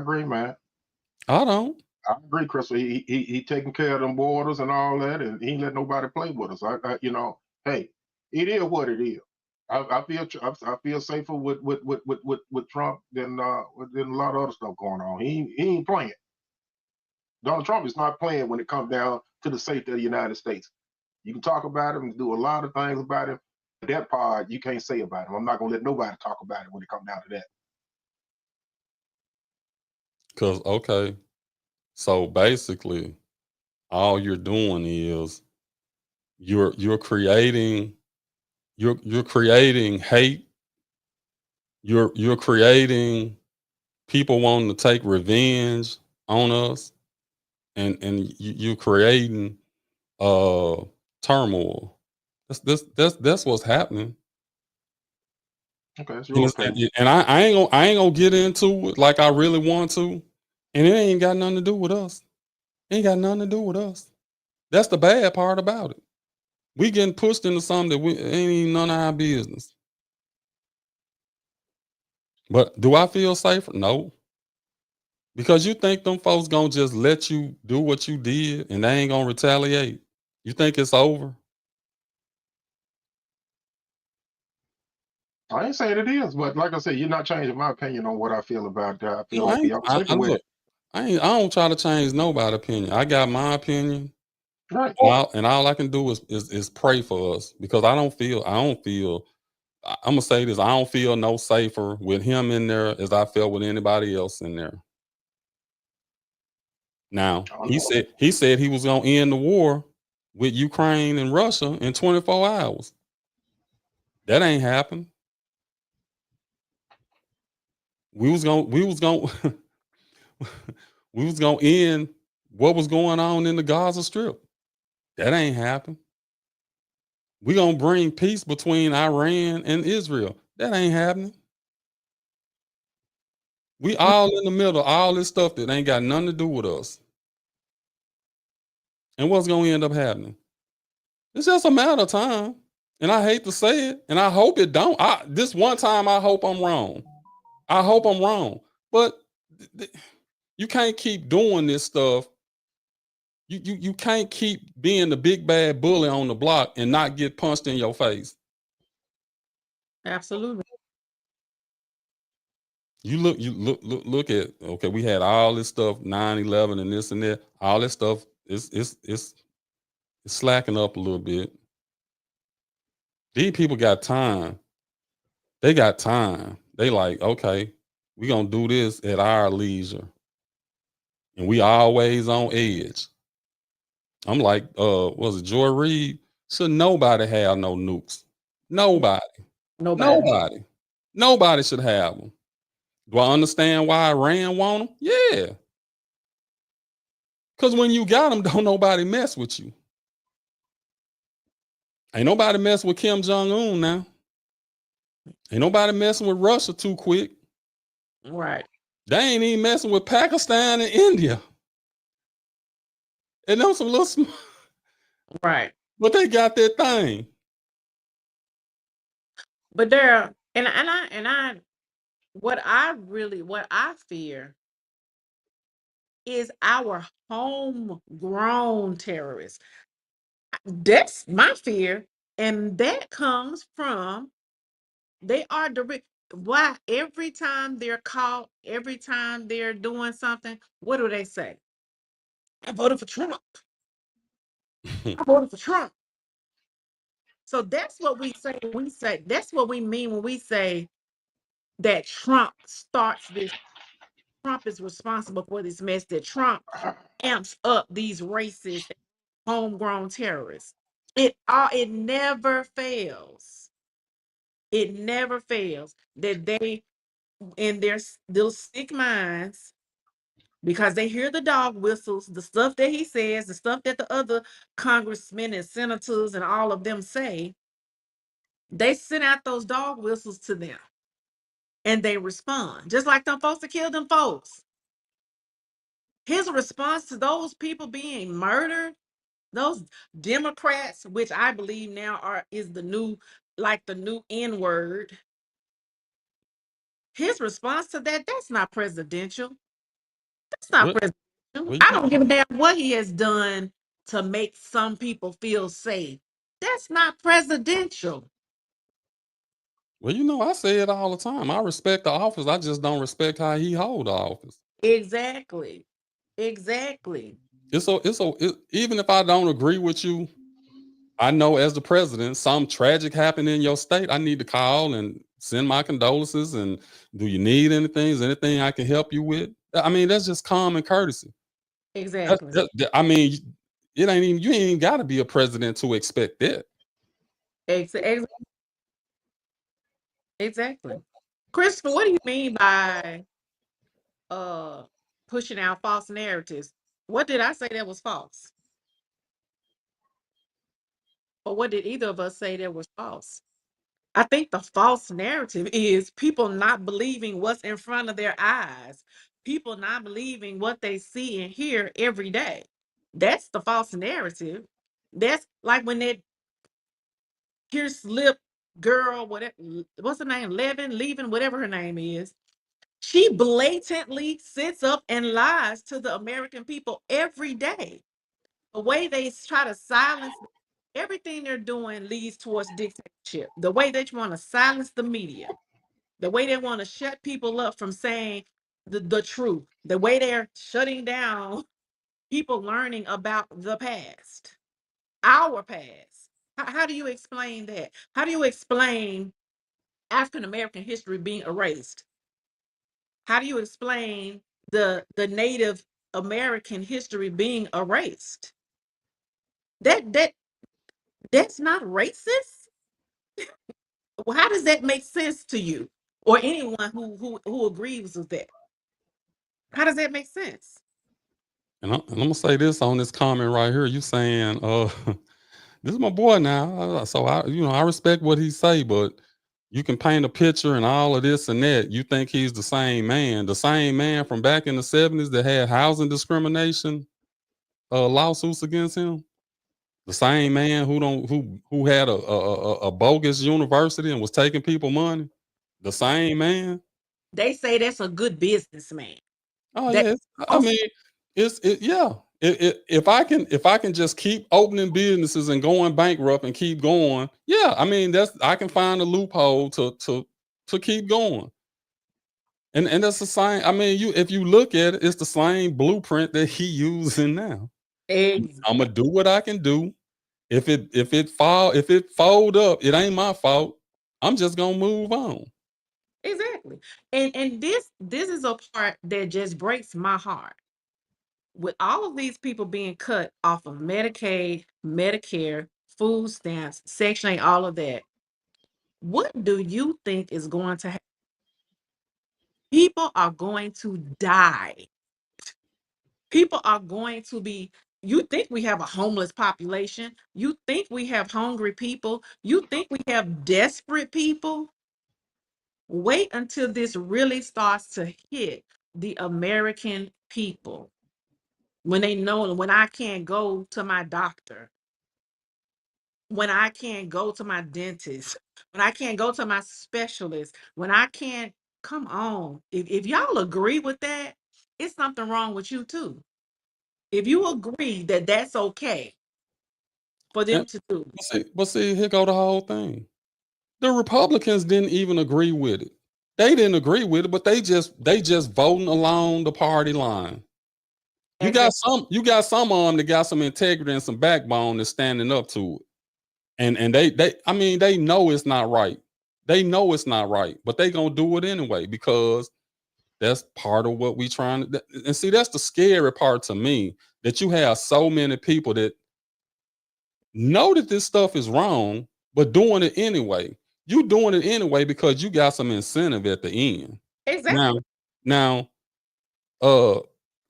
Speaker 1: don't. I agree, Chris. He taking care of them borders and all that, and he ain't let nobody play with us. You know, hey, it is what it is. I feel safer with Trump than a lot of other stuff going on. He ain't playing. Donald Trump is not playing when it comes down to the safety of the United States. You can talk about him and do a lot of things about him. But that part you can't say about him. I'm not gonna let nobody talk about it when it comes down to that.
Speaker 2: Because so basically, all you're doing is you're creating hate. You're creating people wanting to take revenge on us, and you're creating turmoil. That's what's happening.
Speaker 1: Okay,
Speaker 2: and I ain't gonna get into it like I really want to, And it ain't got nothing to do with us. Ain't got nothing to do with us. That's the bad part about it. We getting pushed into something that we ain't even none of our business. But do I feel safer? No. Because you think them folks gonna just let you do what you did and they ain't gonna retaliate? You think it's over?
Speaker 1: I ain't saying it is, but like I said, you're not changing my opinion on what I feel about that. I feel
Speaker 2: No, I
Speaker 1: like
Speaker 2: ain't.
Speaker 1: I'm
Speaker 2: I
Speaker 1: sticking with
Speaker 2: look.
Speaker 1: it.
Speaker 2: I don't try to change nobody's opinion. I got my opinion.
Speaker 1: Right.
Speaker 2: And all I can do is pray for us because I don't feel I'm gonna say this, I don't feel no safer with him in there as I felt with anybody else in there. Now
Speaker 1: I
Speaker 2: he
Speaker 1: know.
Speaker 2: said he was gonna end the war with Ukraine and Russia in 24 hours. That ain't happened. We was gonna we was gonna end what was going on in the Gaza Strip. That ain't happened. We gonna bring peace between Iran and Israel. That ain't happening. We all in the middle, all this stuff that ain't got nothing to do with us. And what's gonna end up happening? It's just a matter of time. And I hate to say it, and I hope it don't. This one time I hope I'm wrong. I hope I'm wrong. But you can't keep doing this stuff. You can't keep being the big bad bully on the block and not get punched in your face.
Speaker 3: Absolutely.
Speaker 2: You look at, okay, we had all this stuff, 9/11 and this and that. All this stuff it's slacking up a little bit. These people got time. They got time. They like, okay, we gonna do this at our leisure. And we always on edge. I'm like, was it Joy Reid? Should nobody have no nukes? Nobody.
Speaker 3: Nobody.
Speaker 2: Nobody should have them. Do I understand why Iran want them? Yeah. Because when you got them, don't nobody mess with you. Ain't nobody mess with Kim Jong-un now. Ain't nobody messing with Russia too quick.
Speaker 3: Right.
Speaker 2: They ain't even messing with Pakistan and India. And them some little
Speaker 3: Right.
Speaker 2: but they got that thing.
Speaker 3: But there, and I, what I fear is our homegrown terrorists. That's my fear, and that comes from they are direct. Why every time they're caught, every time they're doing something, what do they say? I voted for Trump. I voted for Trump. So that's what we say. We say that's what we mean when we say that Trump starts this. Trump is responsible for this mess. That Trump amps up these racist, homegrown terrorists. It never fails. It never fails that they, in their little sick minds, because they hear the dog whistles, the stuff that he says, the stuff that the other congressmen and senators and all of them say, they send out those dog whistles to them and they respond. Just like them folks that killed them folks. His response to those people being murdered, those Democrats, which I believe now is the new, like the new N-word. His response to that's not presidential. That's not
Speaker 2: What?
Speaker 3: presidential.
Speaker 2: Well,
Speaker 3: I don't give a damn what he has done to make some people feel safe. That's not presidential.
Speaker 2: I say it all the time. I respect the office. I just don't respect how he hold the office.
Speaker 3: Exactly. Exactly.
Speaker 2: Even if I don't agree with you, I know as the president, some tragic happened in your state. I need to call and send my condolences. And do you need anything? Is anything I can help you with? I mean, that's just common courtesy.
Speaker 3: Exactly.
Speaker 2: I mean, you ain't even got to be a president to expect that.
Speaker 3: Exactly. Christopher, what do you mean by pushing out false narratives? What did I say that was false? Or what did either of us say that was false? I think the false narrative is people not believing what's in front of their eyes. people not believing what they see and hear every day. That's the false narrative. That's like when that Pierce Lip girl, whatever, what's her name, Leaving, whatever her name is. She blatantly sits up and lies to the American people every day. The way they try to silence everything they're doing leads towards dictatorship. The way they want to silence the media, the way they want to shut people up from saying the truth, the way they're shutting down people learning about the past, our past. How do you explain that? How do you explain African American history being erased? How do you explain the Native American history being erased? That's not racist. Well, how does that make sense to you or anyone who agrees with that? How does that make sense?
Speaker 2: And I'm gonna say this on this comment right here. You saying, this is my boy now. So I respect what he say, but you can paint a picture and all of this and that. You think he's the same man from back in the 70s that had housing discrimination lawsuits against him. The same man who had a bogus university and was taking people money. The same man.
Speaker 3: They say that's a good businessman.
Speaker 2: Oh
Speaker 3: That-
Speaker 2: yeah, I mean, yeah. If I can just keep opening businesses and going bankrupt and keep going, yeah. I mean, I can find a loophole to keep going. And that's the same. I mean, if you look at it, it's the same blueprint that he using now. I'm gonna do what I can do. If it fold up, it ain't my fault. I'm just gonna move on.
Speaker 3: Exactly. And this is a part that just breaks my heart. With all of these people being cut off of Medicaid, Medicare, food stamps, Section 8, all of that, what do you think is going to happen? People are going to die. People are going to be, you think we have a homeless population? You think we have hungry people? You think we have desperate people? Wait until this really starts to hit the American people. When they know, when I can't go to my doctor, when I can't go to my dentist, when I can't go to my specialist, when I can't, come on. If y'all agree with that, it's something wrong with you too. If you agree that that's okay for them to do.
Speaker 2: But see, here go the whole thing. The Republicans didn't even agree with it. They didn't agree with it, but they just voting along the party line. You got some of them that got some integrity and some backbone that's standing up to it. And they know it's not right. They know it's not right, but they gonna do it anyway because that's part of what we trying to. And see, that's the scary part to me, that you have so many people that know that this stuff is wrong, but doing it anyway. You doing it anyway because you got some incentive at the end.
Speaker 3: Exactly.
Speaker 2: Now,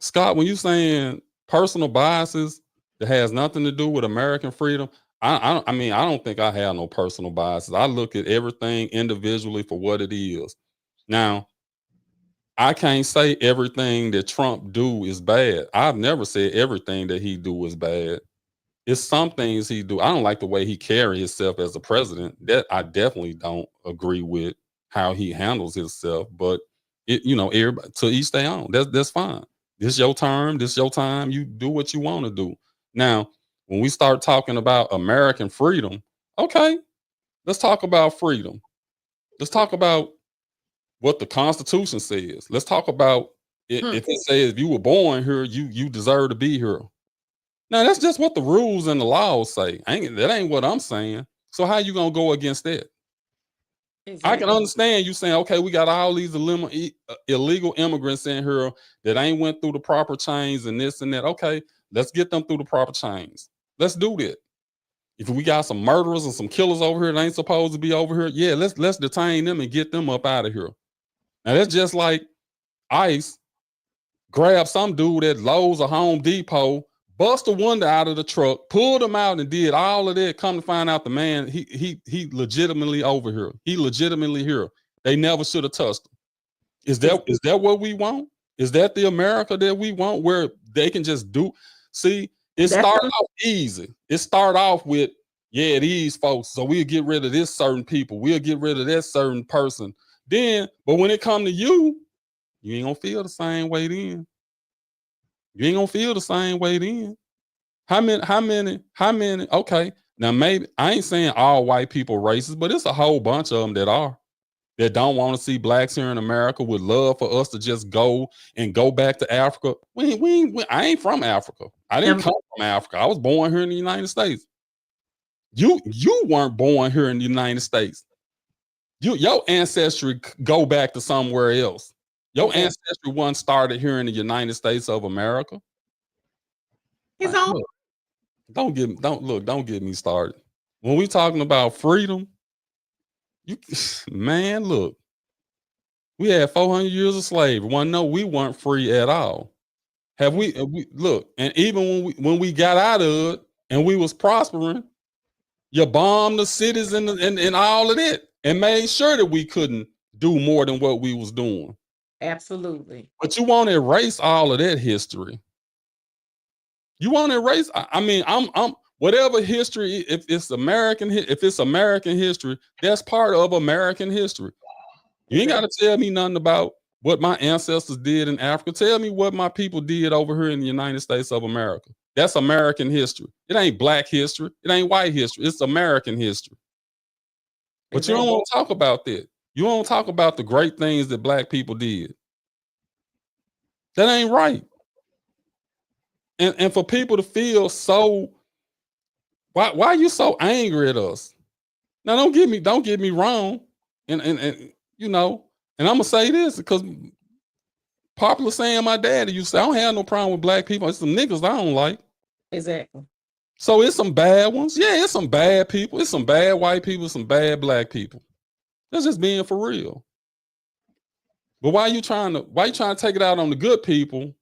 Speaker 2: Scott, when you saying personal biases that has nothing to do with American freedom, I don't think I have no personal biases. I look at everything individually for what it is. Now, I can't say everything that Trump do is bad. I've never said everything that he do is bad. It's some things he do. I don't like the way he carry himself as a president. That I definitely don't agree with how he handles himself. But everybody to each their own. That's fine. This your term. This your time. You do what you want to do. Now, when we start talking about American freedom, okay, let's talk about freedom. Let's talk about what the Constitution says. Let's talk about if it says if you were born here, you deserve to be here. Now that's just what the rules and the laws say. That ain't what I'm saying. So how you gonna go against that? Exactly. I can understand you saying, okay, we got all these illegal immigrants in here that ain't went through the proper chains and this and that. Okay, let's get them through the proper chains. Let's do that. If we got some murderers and some killers over here that ain't supposed to be over here, yeah, let's detain them and get them up out of here. Now that's just like ICE grab some dude at Lowe's or Home Depot, bust a window out of the truck, pulled him out and did all of that. Come to find out the man, he legitimately over here. He legitimately here. They never should have touched him. Is that what we want? Is that the America that we want, where they can just do? See, it started off easy. It started off with, yeah, these folks. So we'll get rid of this certain people. We'll get rid of that certain person. Then, but when it come to you, you ain't gonna feel the same way then. You ain't gonna feel the same way then. How many? Okay, now maybe I ain't saying all white people racist, but it's a whole bunch of them that don't want to see blacks here in America, would love for us to just go back to Africa. I ain't from Africa. I didn't come from Africa. I was born here in the United States. You weren't born here in the United States. Your ancestry go back to somewhere else. Your ancestry wasn't started here in the United States of America.
Speaker 3: His own.
Speaker 2: Look, don't get me started. When we talking about freedom, man, look, we had 400 years of slavery. No, we weren't free at all. Have we look, and even when we got out of it and we was prospering, you bombed the cities and all of that and made sure that we couldn't do more than what we was doing.
Speaker 3: Absolutely.
Speaker 2: But you want to erase all of that history. You want to erase. I mean, I'm whatever history. If it's American history, that's part of American history. You ain't got to tell me nothing about what my ancestors did in Africa. Tell me what my people did over here in the United States of America. That's American history. It ain't black history. It ain't white history. It's American history. But you don't want to talk about that. You don't talk about the great things that black people did. That ain't right. And for people to feel so, why are you so angry at us? Now don't get me wrong. And you know, and I'm gonna say this because popular saying my daddy used to say, I don't have no problem with black people. It's some niggas I don't like.
Speaker 3: Exactly.
Speaker 2: So it's some bad ones. Yeah, it's some bad people. It's some bad white people, some bad black people. That's just being for real. But why you trying to take it out on the good people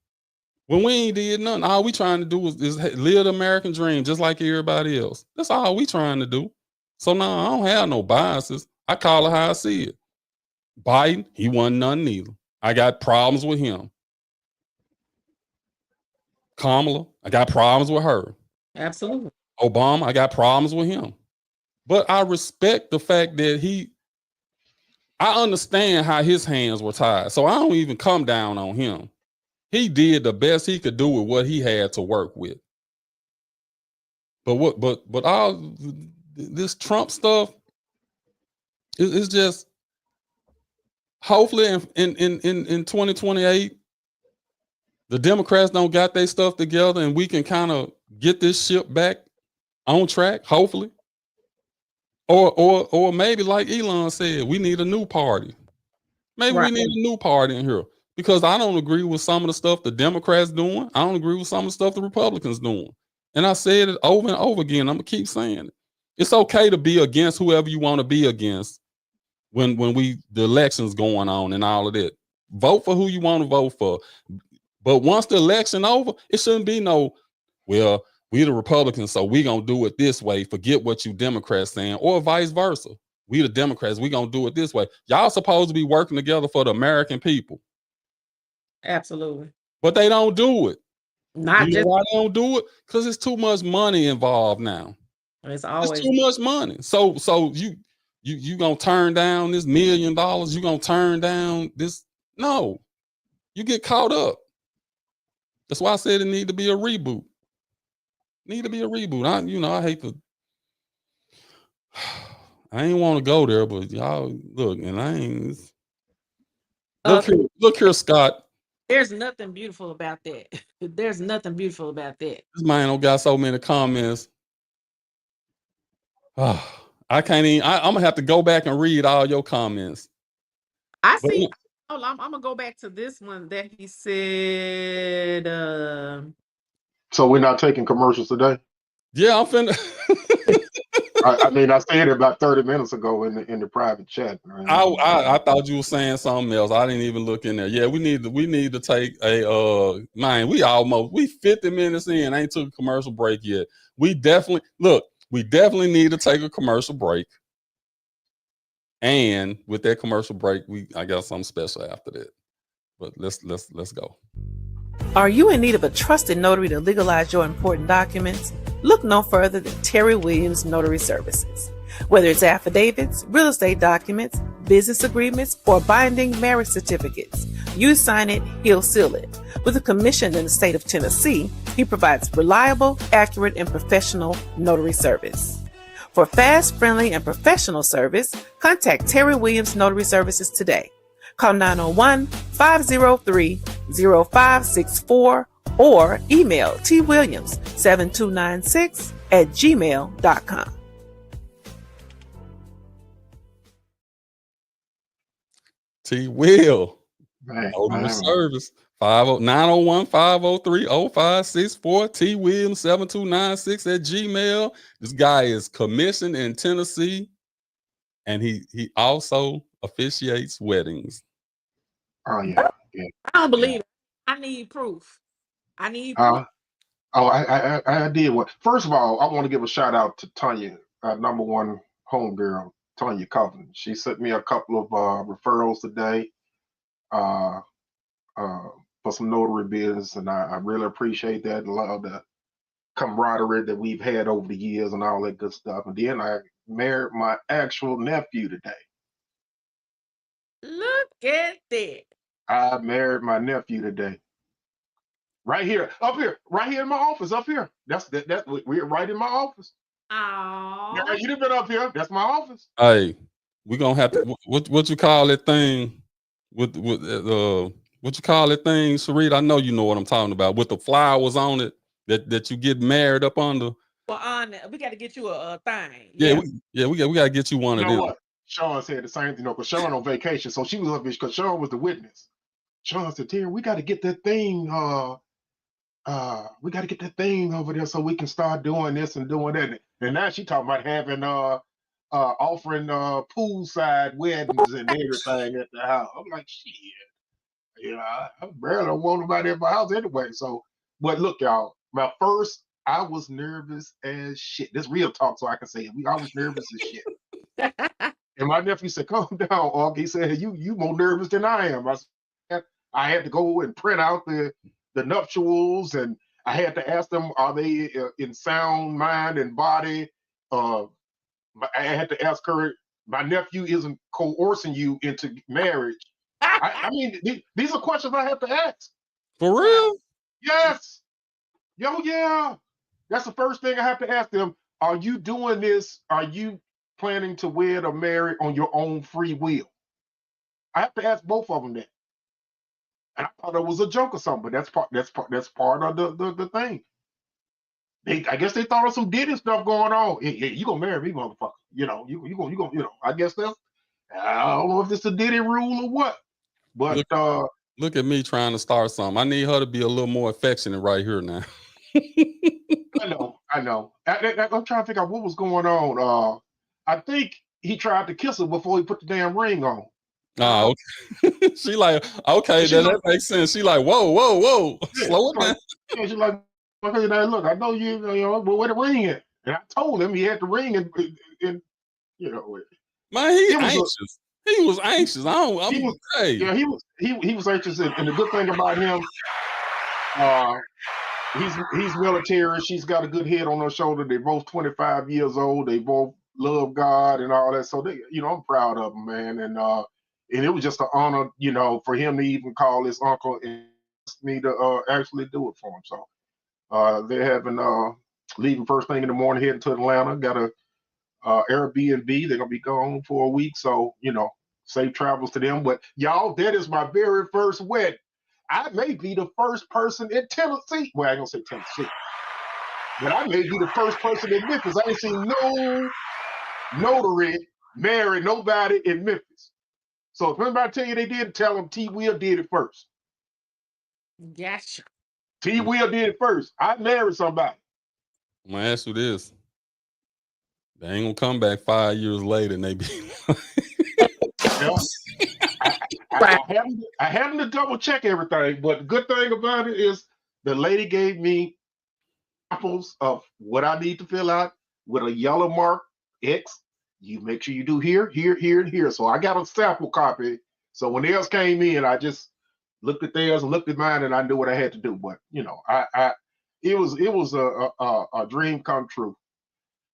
Speaker 2: when we ain't did nothing? All we trying to do is live the American dream just like everybody else. That's all we trying to do. So now I don't have no biases. I call it how I see it. Biden, he wasn't none neither. I got problems with him. Kamala, I got problems with her.
Speaker 3: Absolutely.
Speaker 2: Obama, I got problems with him. But I respect the fact that I understand how his hands were tied. So I don't even come down on him. He did the best he could do with what he had to work with. But all this Trump stuff is just, hopefully in 2028, the Democrats don't got their stuff together and we can kind of get this ship back on track, hopefully. Or maybe like Elon said, we need a new party. Maybe we need a new party in here because I don't agree with some of the stuff the Democrats doing. I don't agree with some of the stuff the Republicans doing. And I said it over and over again. I'm gonna keep saying it. It's okay to be against whoever you want to be against when the election's going on and all of that. Vote for who you want to vote for. But once the election over, it shouldn't be no, well, we the Republicans, so we gonna do it this way. Forget what you Democrats saying, or vice versa. We the Democrats, we gonna do it this way. Y'all supposed to be working together for the American people.
Speaker 3: Absolutely.
Speaker 2: But they don't do it.
Speaker 3: Not just
Speaker 2: why they don't do it? Because it's too much money involved now.
Speaker 3: It's always
Speaker 2: too much money. So you gonna turn down this $1 million? You gonna turn down this? No, you get caught up. That's why I said it need to be a reboot. I hate to. I ain't want to go there, but y'all look, and I ain't. Look here, Scott.
Speaker 3: There's nothing beautiful about that. There's nothing beautiful about that.
Speaker 2: This man don't got so many comments. I can't even. I'm gonna have to go back and read all your comments.
Speaker 3: I see. I'm gonna go back to this one that he said.
Speaker 1: So we're not taking commercials today?
Speaker 2: Yeah, I'm finna.
Speaker 1: I mean, I said it about 30 minutes ago in the private chat. Right?
Speaker 2: I thought you were saying something else. I didn't even look in there. Yeah, we need to take a man. We 50 minutes in. Ain't took a commercial break yet. We definitely need to take a commercial break. And with that commercial break, I got something special after that. But let's go.
Speaker 5: Are you in need of a trusted notary to legalize your important documents? Look no further than Terry Williams Notary Services. Whether it's affidavits, real estate documents, business agreements, or binding marriage certificates, you sign it, he'll seal it. With a commission in the state of Tennessee, he provides reliable, accurate, and professional notary service. For fast, friendly, and professional service, contact Terry Williams Notary Services today. Call 901-503-0564 or email twilliams7296@gmail.com.
Speaker 2: T Will.
Speaker 1: Man,
Speaker 2: Notary
Speaker 1: man.
Speaker 2: service. 901-503-0564. T Williams 7296@gmail. This guy is commissioned in Tennessee, and he also officiates weddings.
Speaker 1: Oh yeah.
Speaker 3: I don't believe it. I need proof. I need proof.
Speaker 1: I did what. First of all, I want to give a shout out to Tanya, number one homegirl, Tanya Covenant. She sent me a couple of referrals today for some notary business, and I really appreciate that. Love the camaraderie that we've had over the years and all that good stuff. And then I married my actual nephew today.
Speaker 3: Look at that.
Speaker 1: I married my nephew today. Right here, up here, right here in my office, up here. That's we're right in my office.
Speaker 3: Oh.
Speaker 1: Yeah, you done been up here. That's my office.
Speaker 2: Hey, we're gonna have to what you call that thing with what you call that thing, Sharita? I know you know what I'm talking about, with the flowers on it that you get married up under.
Speaker 3: Well, we got to get you a thing.
Speaker 2: Yeah, we got to get you one
Speaker 1: You
Speaker 2: of
Speaker 1: know
Speaker 2: them.
Speaker 1: what? Sean said the same thing, because Sean on vacation, so she was up here because Sean was the witness. Sean said, Terry, we got to get that thing. We got to get that thing over there so we can start doing this and doing that. And now she talking about having offering poolside weddings and everything at the house. I'm like, shit. I barely want nobody at my house anyway. So, but look, y'all, I was nervous as shit. This real talk, so I can say it. I was nervous as shit. And my nephew said, calm down, Og. He said, you more nervous than I am. I had to go and print out the nuptials, and I had to ask them, are they in sound mind and body? I had to ask her, my nephew isn't coercing you into marriage. I mean, these are questions I have to ask.
Speaker 2: For real?
Speaker 1: Yes. Yeah. That's the first thing I have to ask them. Are you doing this? Are you planning to wed or marry on your own free will? I have to ask both of them that. And I thought it was a joke or something, but that's part of the thing. I guess they thought of some Diddy stuff going on. Hey, you gonna marry me, motherfucker? You gonna. I guess that's. I don't know if it's a Diddy rule or what, but
Speaker 2: look at me trying to start something. I need her to be a little more affectionate right here now.
Speaker 1: I know. I'm trying to figure out what was going on. I think he tried to kiss her before he put the damn ring on.
Speaker 2: Oh, okay. She like, okay, that makes sense. She like, whoa,
Speaker 1: yeah,
Speaker 2: slow it down.
Speaker 1: Yeah, she's like, okay, now look, I know you know, but where the ring at? And I told him he had the ring, and
Speaker 2: man, he was anxious.
Speaker 1: He was anxious, and the good thing about him, he's military. She's got a good head on her shoulder. They're both 25 years old. They both love God and all that. So I'm proud of them, man. And it was just an honor, for him to even call his uncle and ask me to actually do it for him. So they're having leaving first thing in the morning, heading to Atlanta. Got a Airbnb. They're gonna be gone for a week, so safe travels to them. But y'all, that is my very first wedding. I may be the first person in Tennessee. Well, I ain't gonna say Tennessee, but I may be the first person in Memphis. I ain't seen no notary marry nobody in Memphis. So if anybody tell you they did, tell them T. Will did it first.
Speaker 3: Gotcha.
Speaker 1: T. Will did it first. I married somebody.
Speaker 2: I'm gonna ask you this. They ain't gonna come back 5 years later and they be
Speaker 1: I have to double check everything, but the good thing about it is the lady gave me samples of what I need to fill out with a yellow mark X. You make sure you do here, here, here, and here. So I got a sample copy. So when theirs came in, I just looked at theirs and looked at mine, and I knew what I had to do. But you know, it was a dream come true.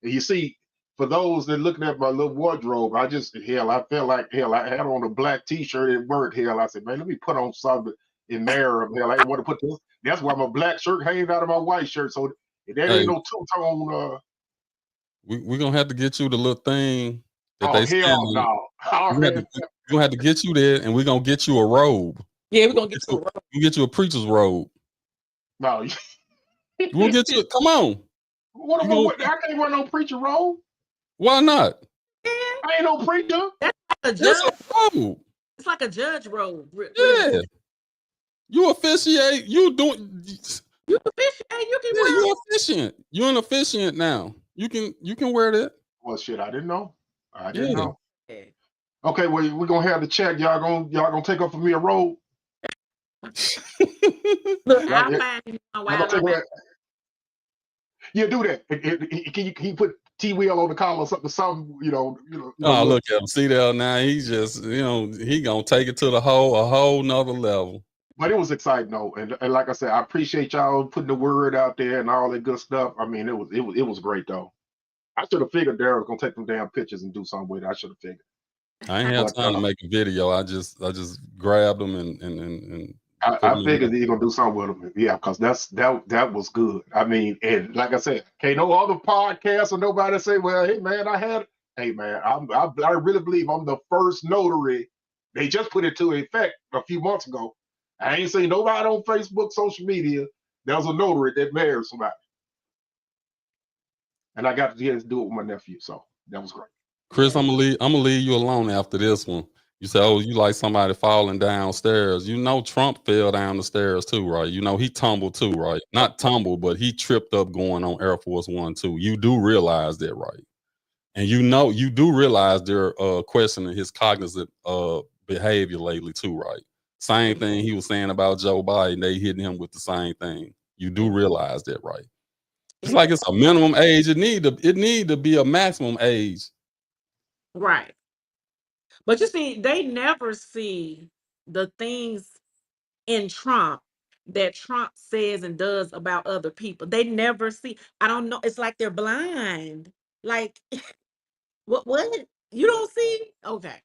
Speaker 1: And you see, for those that looking at my little wardrobe, I felt like hell. I had on a black T-shirt at work. Hell, I said, man, let me put on something in there. Hell, I didn't want to put this. That's why my black shirt hangs out of my white shirt. So that
Speaker 2: Hey,
Speaker 1: ain't no two-tone.
Speaker 2: we're gonna have to get you the little thing that
Speaker 1: Oh
Speaker 2: they send
Speaker 1: hell
Speaker 2: you.
Speaker 1: no!
Speaker 2: We're gonna have to get you there, and we're gonna get you a robe.
Speaker 3: Yeah, we're gonna get to
Speaker 2: You get you a preacher's robe.
Speaker 1: No,
Speaker 2: We'll get you. Come on.
Speaker 1: what
Speaker 2: You
Speaker 1: am I?
Speaker 2: gonna-
Speaker 1: I can't wear no preacher robe.
Speaker 2: Why not?
Speaker 1: I ain't no preacher.
Speaker 3: a
Speaker 2: It's
Speaker 3: judge.
Speaker 2: a robe.
Speaker 3: It's like a judge robe. Really.
Speaker 2: Yeah. You officiate. You doing.
Speaker 3: You can fish. Hey, you can
Speaker 2: Yeah,
Speaker 3: wear.
Speaker 2: you're officiant. You're an officiant now. You can wear that.
Speaker 1: Well, shit, I didn't know. I didn't
Speaker 2: Yeah.
Speaker 1: know.
Speaker 3: Yeah.
Speaker 1: Okay, well, we're gonna have the chat. Y'all gonna take up for me a robe.
Speaker 3: Look,
Speaker 1: Yeah,
Speaker 3: I'll
Speaker 1: yeah.
Speaker 3: find you
Speaker 1: Y'all
Speaker 3: a
Speaker 1: gonna
Speaker 3: while.
Speaker 1: take away- Yeah, do that. Can you put T-Wheel on the collar or something? You know.
Speaker 2: Oh, look at him. See there now. He's just, he gonna take it to a whole nother level.
Speaker 1: But it was exciting though, and like I said, I appreciate y'all putting the word out there and all that good stuff. I mean, it was great though. I should have figured Darryl was gonna take them damn pictures and do something with it. I should have figured.
Speaker 2: I ain't have
Speaker 1: But,
Speaker 2: time to make a video. I just grabbed them and put
Speaker 1: I
Speaker 2: 'em in
Speaker 1: figured
Speaker 2: there.
Speaker 1: you're gonna do something with them. Yeah, because that was good. I mean, and like I said, can't no other podcast or nobody say, well, hey man, hey man, I really believe I'm the first notary. They just put it to effect a few months ago. I ain't seen nobody on Facebook, social media. There was a notary that married somebody. And I got to do it with my nephew. So that was great.
Speaker 2: Chris, I'm gonna leave you alone after this one. You say, oh, you like somebody falling downstairs. You know Trump fell down the stairs too, right? You know he tumbled too, right? Not tumbled, but he tripped up going on Air Force One too. You do realize that, right? And you do realize they're questioning his cognitive behavior lately too, right? Same thing he was saying about Joe Biden. They hitting him with the same thing. You do realize that, right? It's like it's a minimum age. It need to be a maximum age.
Speaker 3: Right. But you see, they never see the things in Trump that Trump says and does about other people. They never see. I don't know. It's like they're blind. Like, what? You don't see? Okay.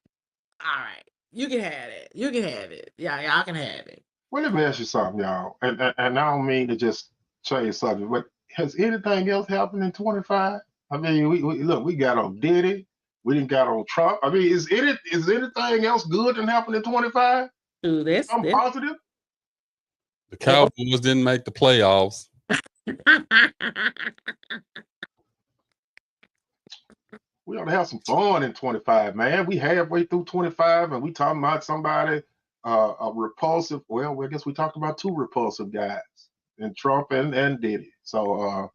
Speaker 3: All right. You can have it. You can have it. Yeah, y'all can have it.
Speaker 1: Well, let me ask you something, y'all. And I don't mean to just change subject, but has anything else happened in 25? I mean, we got on Diddy. We didn't got on Trump. I mean, is anything else good that happened in 25?
Speaker 3: Do this.
Speaker 1: I'm positive.
Speaker 2: The Cowboys didn't make the playoffs.
Speaker 1: We ought to have some fun in 25, man. We halfway through 25 and we talking about somebody a repulsive. Well, I guess we talked about two repulsive guys in Trump and Diddy. So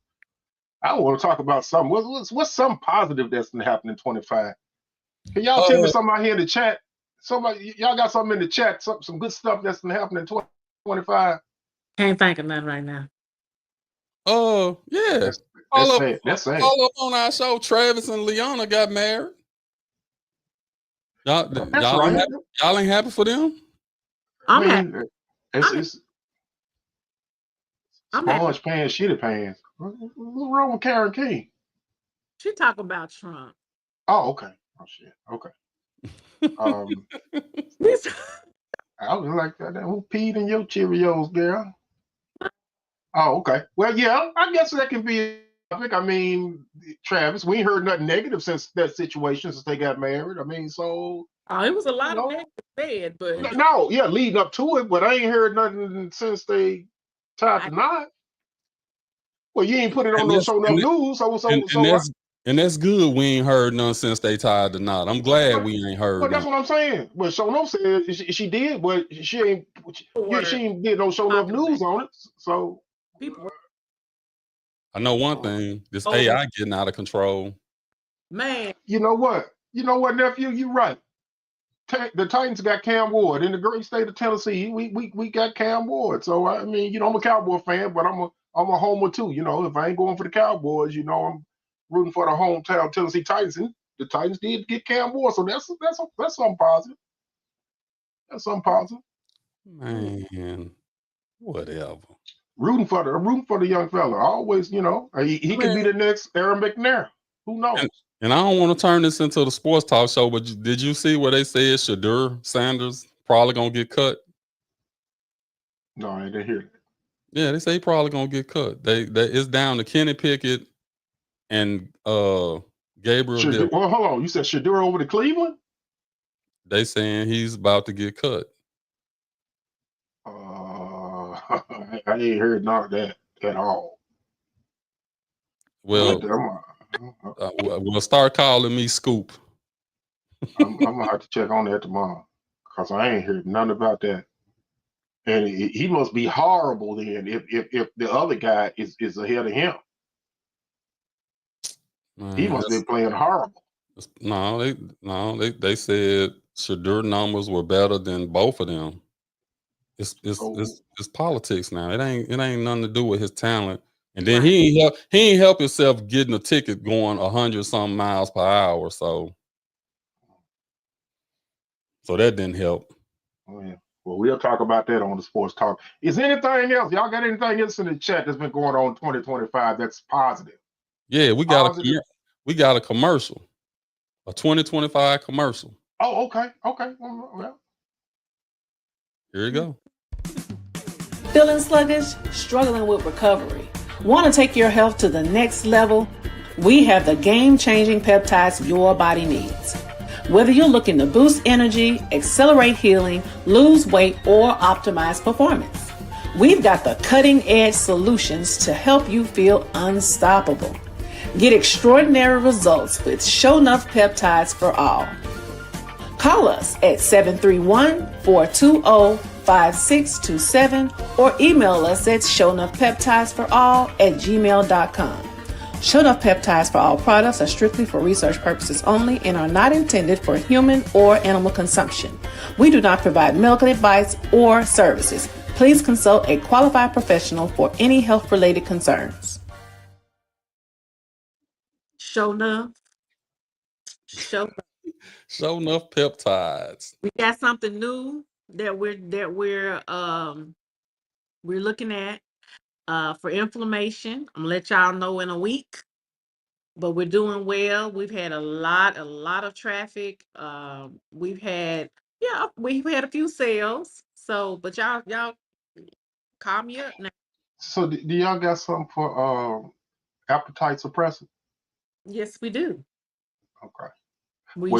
Speaker 1: I want to talk about something. What's something positive that's been happening in 25? Can y'all tell me something out here in the chat? Somebody, y'all got something in the chat, some good stuff that's been happening in 25?
Speaker 3: Can't think of nothing right now.
Speaker 2: Oh, yeah.
Speaker 1: That's sad.
Speaker 2: All up on our show, Travis and Leona got married. Y'all
Speaker 1: right.
Speaker 2: Y'all ain't happy for them?
Speaker 3: I'm
Speaker 1: I
Speaker 3: happy.
Speaker 1: mean, it's
Speaker 3: I'm happy.
Speaker 1: sponge pants, shitty pants. What's wrong with Karen King?
Speaker 3: She talk about Trump.
Speaker 1: Oh, okay. Oh shit. Okay. I was like that. Who peed in your Cheerios, girl? Oh, okay. Well, yeah, I guess that can be a topic. I mean, Travis, we ain't heard nothing negative since that situation since they got married. I mean, so
Speaker 3: It was a lot
Speaker 1: know.
Speaker 3: of negative said, but
Speaker 1: no, yeah, leading up to it, but I ain't heard nothing since they tied the knot. Well, you ain't put it on no show enough news,
Speaker 2: and that's good. We ain't heard none since they tied the knot. I'm glad we ain't heard.
Speaker 1: But that's what I'm saying. But show enough said she did, but she ain't did no show enough news on it. So
Speaker 3: people.
Speaker 2: I know one thing: this AI getting out of control.
Speaker 3: Man,
Speaker 1: you know what, nephew, you right. The Titans got Cam Ward in the great state of Tennessee. We got Cam Ward. So I mean, I'm a Cowboy fan, but I'm a homer too. If I ain't going for the Cowboys, I'm rooting for the hometown Tennessee Titans. And the Titans did get Cam Ward, so that's something positive. That's something positive.
Speaker 2: Man, whatever.
Speaker 1: I'm rooting for the young fella. Always, he could be the next Aaron McNair. Who knows?
Speaker 2: And I don't want to turn this into the sports talk show, but did you see where they said Shadur Sanders probably gonna get cut?
Speaker 1: No, I didn't hear that.
Speaker 2: Yeah, they say he probably gonna get cut. They it's down to Kenny Pickett and Gabriel Davis.
Speaker 1: Well, hold on. You said Shadur over to Cleveland?
Speaker 2: They saying he's about to get cut.
Speaker 1: I ain't heard none of that at all.
Speaker 2: Well, we'll start calling me Scoop.
Speaker 1: I'm gonna have to check on that tomorrow because I ain't heard none about that. And he must be horrible then if the other guy is ahead of him. Man, he must be playing horrible.
Speaker 2: No, they said Shadur numbers were better than both of them. It's politics now. It ain't nothing to do with his talent. And then he ain't help himself getting a ticket going 100-something miles per hour. So that didn't help.
Speaker 1: Oh, yeah. Well, we'll talk about that on the Sports Talk. Is anything else? Y'all got anything else in the chat that's been going on in 2025 that's positive?
Speaker 2: Yeah, we got a commercial. A 2025 commercial.
Speaker 1: Oh, okay. Well,
Speaker 2: here you go.
Speaker 5: Feeling sluggish? Struggling with recovery? Want to take your health to the next level? We have the game-changing peptides your body needs. Whether you're looking to boost energy, accelerate healing, lose weight, or optimize performance, we've got the cutting-edge solutions to help you feel unstoppable. Get extraordinary results with Shonuff Peptides for All. Call us at 731-420-5627 or email us at shownuffpeptidesforall@gmail.com. Shonuff Peptides for All products are strictly for research purposes only and are not intended for human or animal consumption. We do not provide medical advice or services. Please consult a qualified professional for any health-related concerns.
Speaker 3: Shonuff
Speaker 2: Peptides.
Speaker 3: We got something new that we're looking at for inflammation. I'm gonna let y'all know in a week. But we're doing well. We've had a lot of traffic. We've had a few sales. So, but y'all call me up now.
Speaker 1: So do y'all got something for appetite suppressant?
Speaker 3: Yes, we do.
Speaker 1: Okay.
Speaker 3: You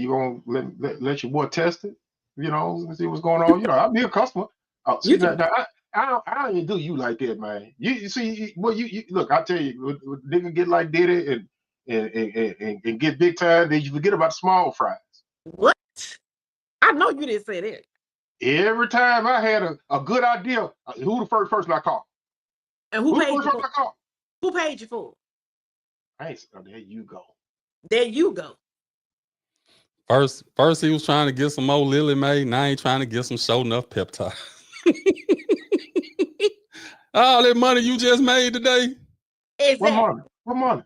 Speaker 1: gonna let your boy test it? See what's going on. I'll be a customer. I don't even do you like that, man. You see, well, you look. I tell you, nigga get like Diddy and get big time, then you forget about small fries.
Speaker 3: What? I know you didn't say that.
Speaker 1: Every time I had a good idea, who the first person I called?
Speaker 3: And who paid you for it? Who paid you for it?
Speaker 1: There you go.
Speaker 3: There you go.
Speaker 2: First he was trying to get some old Lily Mae. Now he trying to get some Shonuff Peptide. All that money you just made today.
Speaker 1: What money?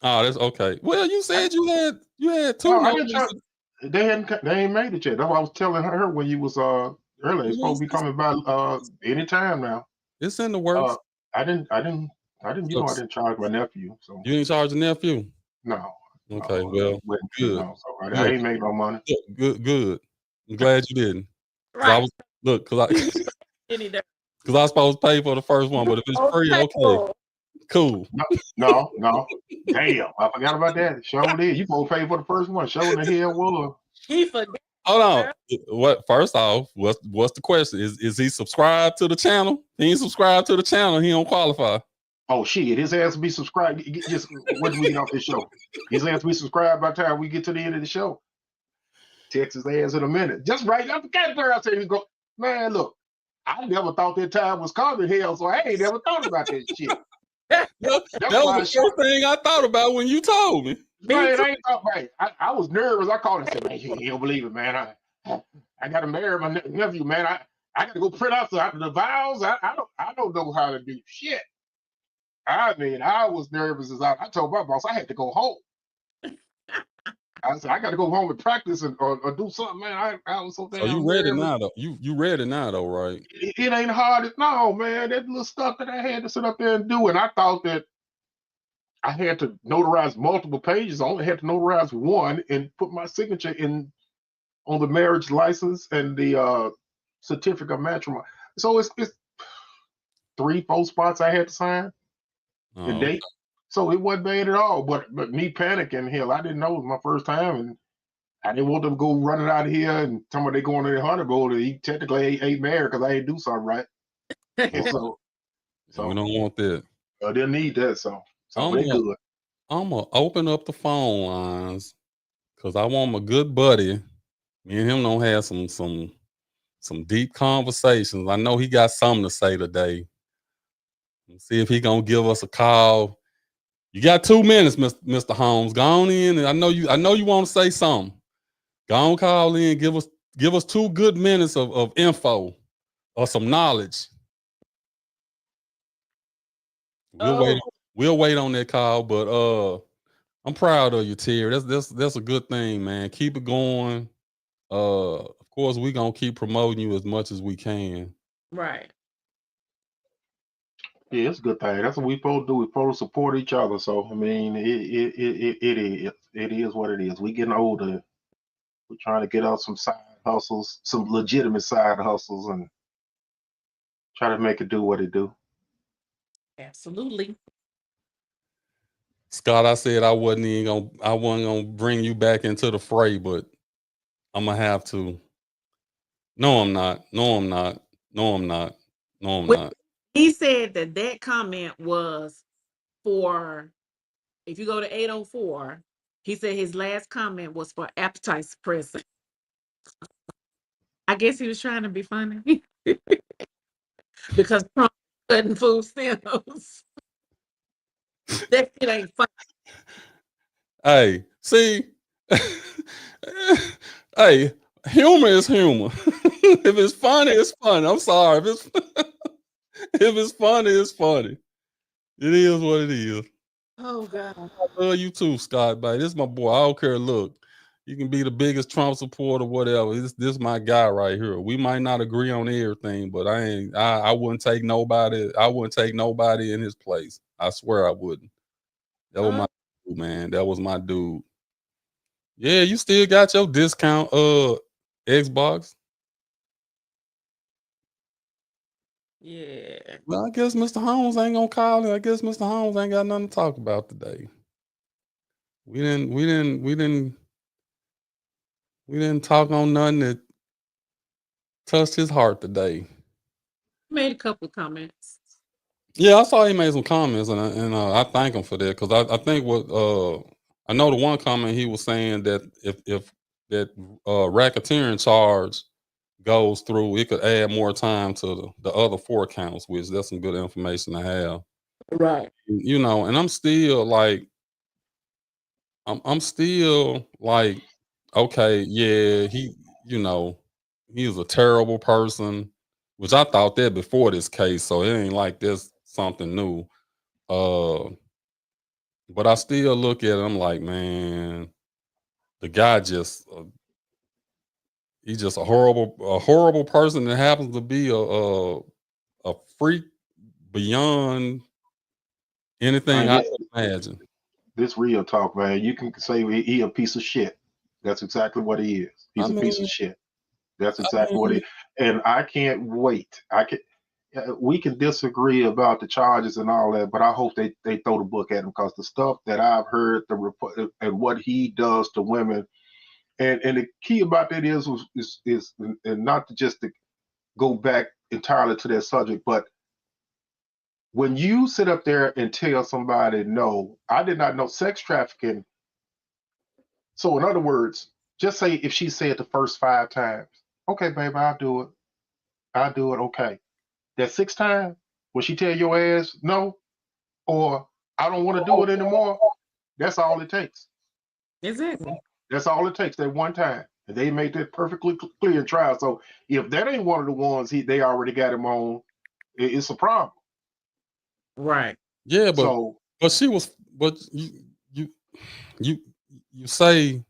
Speaker 2: Oh, that's okay. Well, you said you had two.
Speaker 1: No, they ain't made it yet. That's what I was telling her when you was earlier. It's supposed to be coming by anytime now.
Speaker 2: It's in the works.
Speaker 1: I didn't charge my nephew. So
Speaker 2: you didn't charge the nephew?
Speaker 1: No.
Speaker 2: Okay, well, good.
Speaker 1: I ain't made no money.
Speaker 2: Good. I'm glad you didn't.
Speaker 3: Right.
Speaker 2: Because I was supposed to pay for the first one, but if it's free, okay. Cool.
Speaker 1: No. Damn, I forgot about that. Show did. You supposed to pay for the first one. Show in the hell was.
Speaker 3: He forgot.
Speaker 2: Hold on. First off, what's the question? Is he subscribed to the channel? He ain't subscribed to the channel. He don't qualify.
Speaker 1: Oh shit! His ass to be subscribed. Just when we get off this show, his ass to be subscribed by the time we get to the end of the show. Text his ass in a minute. Just right after I said, "You go, man. Look, I never thought that time was coming hell, so I ain't never thought about that shit."
Speaker 2: that was the first thing I thought about when you told me.
Speaker 1: Man, I was nervous. I called and said, "Man, you don't believe it, man. I got to marry my nephew, man. I got to go print out the vows. I don't know how to do shit." I mean, I was nervous as I told my boss I had to go home. I said, I got to go home and practice or do something, man. I was so
Speaker 2: So you
Speaker 1: damn
Speaker 2: read it
Speaker 1: nervous.
Speaker 2: now, though. You read it now, though, right?
Speaker 1: It ain't hard. No, man. That little stuff that I had to sit up there and do, and I thought that I had to notarize multiple pages. I only had to notarize one and put my signature in on the marriage license and the certificate of matrimony. So it's 3-4 spots I had to sign and
Speaker 2: Oh,
Speaker 1: date. So it wasn't bad at all. But me panicking, hell, I didn't know it was my first time, and I didn't want them to go running out of here and tell me they going to their honeymoon. He technically ain't married because I ain't do something right. And so
Speaker 2: we don't want that.
Speaker 1: I didn't need that. So they good.
Speaker 2: I'm gonna open up the phone lines because I want my good buddy. Me and him don't have some deep conversations. I know he got something to say today. Let's see if he gonna give us a call. You got 2 minutes, Mr. Holmes. Go on in. I know you want to say something. Go on, call in. Give us 2 good minutes of info or some knowledge. We'll wait on that call, but I'm proud of you, Terry. That's a good thing, man. Keep it going. Of course, we're gonna keep promoting you as much as we can.
Speaker 3: Right.
Speaker 1: Yeah, it's a good thing. That's what we supposed to do. We supposed to support each other. So I mean, it is what it is. We getting older. We're trying to get out some side hustles, some legitimate side hustles, and try to make it do what it do.
Speaker 3: Absolutely.
Speaker 2: Scott, I said I wasn't gonna bring you back into the fray, but I'm gonna have to. No, I'm not. No, I'm not. No, I'm not. No, I'm not.
Speaker 3: He said that comment was for, if you go to 804, he said his last comment was for appetite suppressant. I guess he was trying to be funny because Trump cutting food stamps. That shit ain't funny.
Speaker 2: Hey, see, hey, humor is humor. If it's funny, it's funny. I'm sorry. If it's funny, it's funny. It is what it is.
Speaker 3: Oh God.
Speaker 2: I love you too, Scott. But this is my boy. I don't care. Look, you can be the biggest Trump supporter, whatever. This my guy right here. We might not agree on everything, but I wouldn't take nobody. I wouldn't take nobody in his place. I swear I wouldn't. That was my dude, man. That was my dude. Yeah, you still got your discount Xbox.
Speaker 3: Yeah.
Speaker 2: Well, I guess Mr. Holmes ain't gonna call it. I guess Mr. Holmes ain't got nothing to talk about today. We didn't talk on nothing that touched his heart today.
Speaker 3: Made a couple of comments.
Speaker 2: Yeah, I saw he made some comments, and I thank him for that because I think what I know the one comment he was saying that if that racketeering charge goes through, it could add more time to the other 4 counts, which that's some good information to have.
Speaker 3: Right.
Speaker 2: You know, and I'm still like, okay, yeah, he's a terrible person, which I thought that before this case, so it ain't like this something new. But I still look at it, I'm like, man, the guy he's just a horrible person that happens to be a freak beyond anything I can imagine.
Speaker 1: This real talk, man. You can say he a piece of shit. That's exactly what he is. He's a piece of shit. That's exactly what he. And I can't wait. We can disagree about the charges and all that, but I hope they throw the book at him because the stuff that I've heard, the report and what he does to women, and the key about that is and not to just to go back entirely to that subject, but when you sit up there and tell somebody, no, I did not know sex trafficking. So in other words, just say if she said the first 5 times, okay, baby, I'll do it. Okay. That 6th time, when she tell your ass no, or I don't want to do it anymore, that's all it takes.
Speaker 3: Exactly.
Speaker 1: That's all it takes, that one time. And they made that perfectly clear in trial. So if that ain't one of the ones they already got him on, it's a problem.
Speaker 3: Right.
Speaker 2: Yeah, but she was, but you say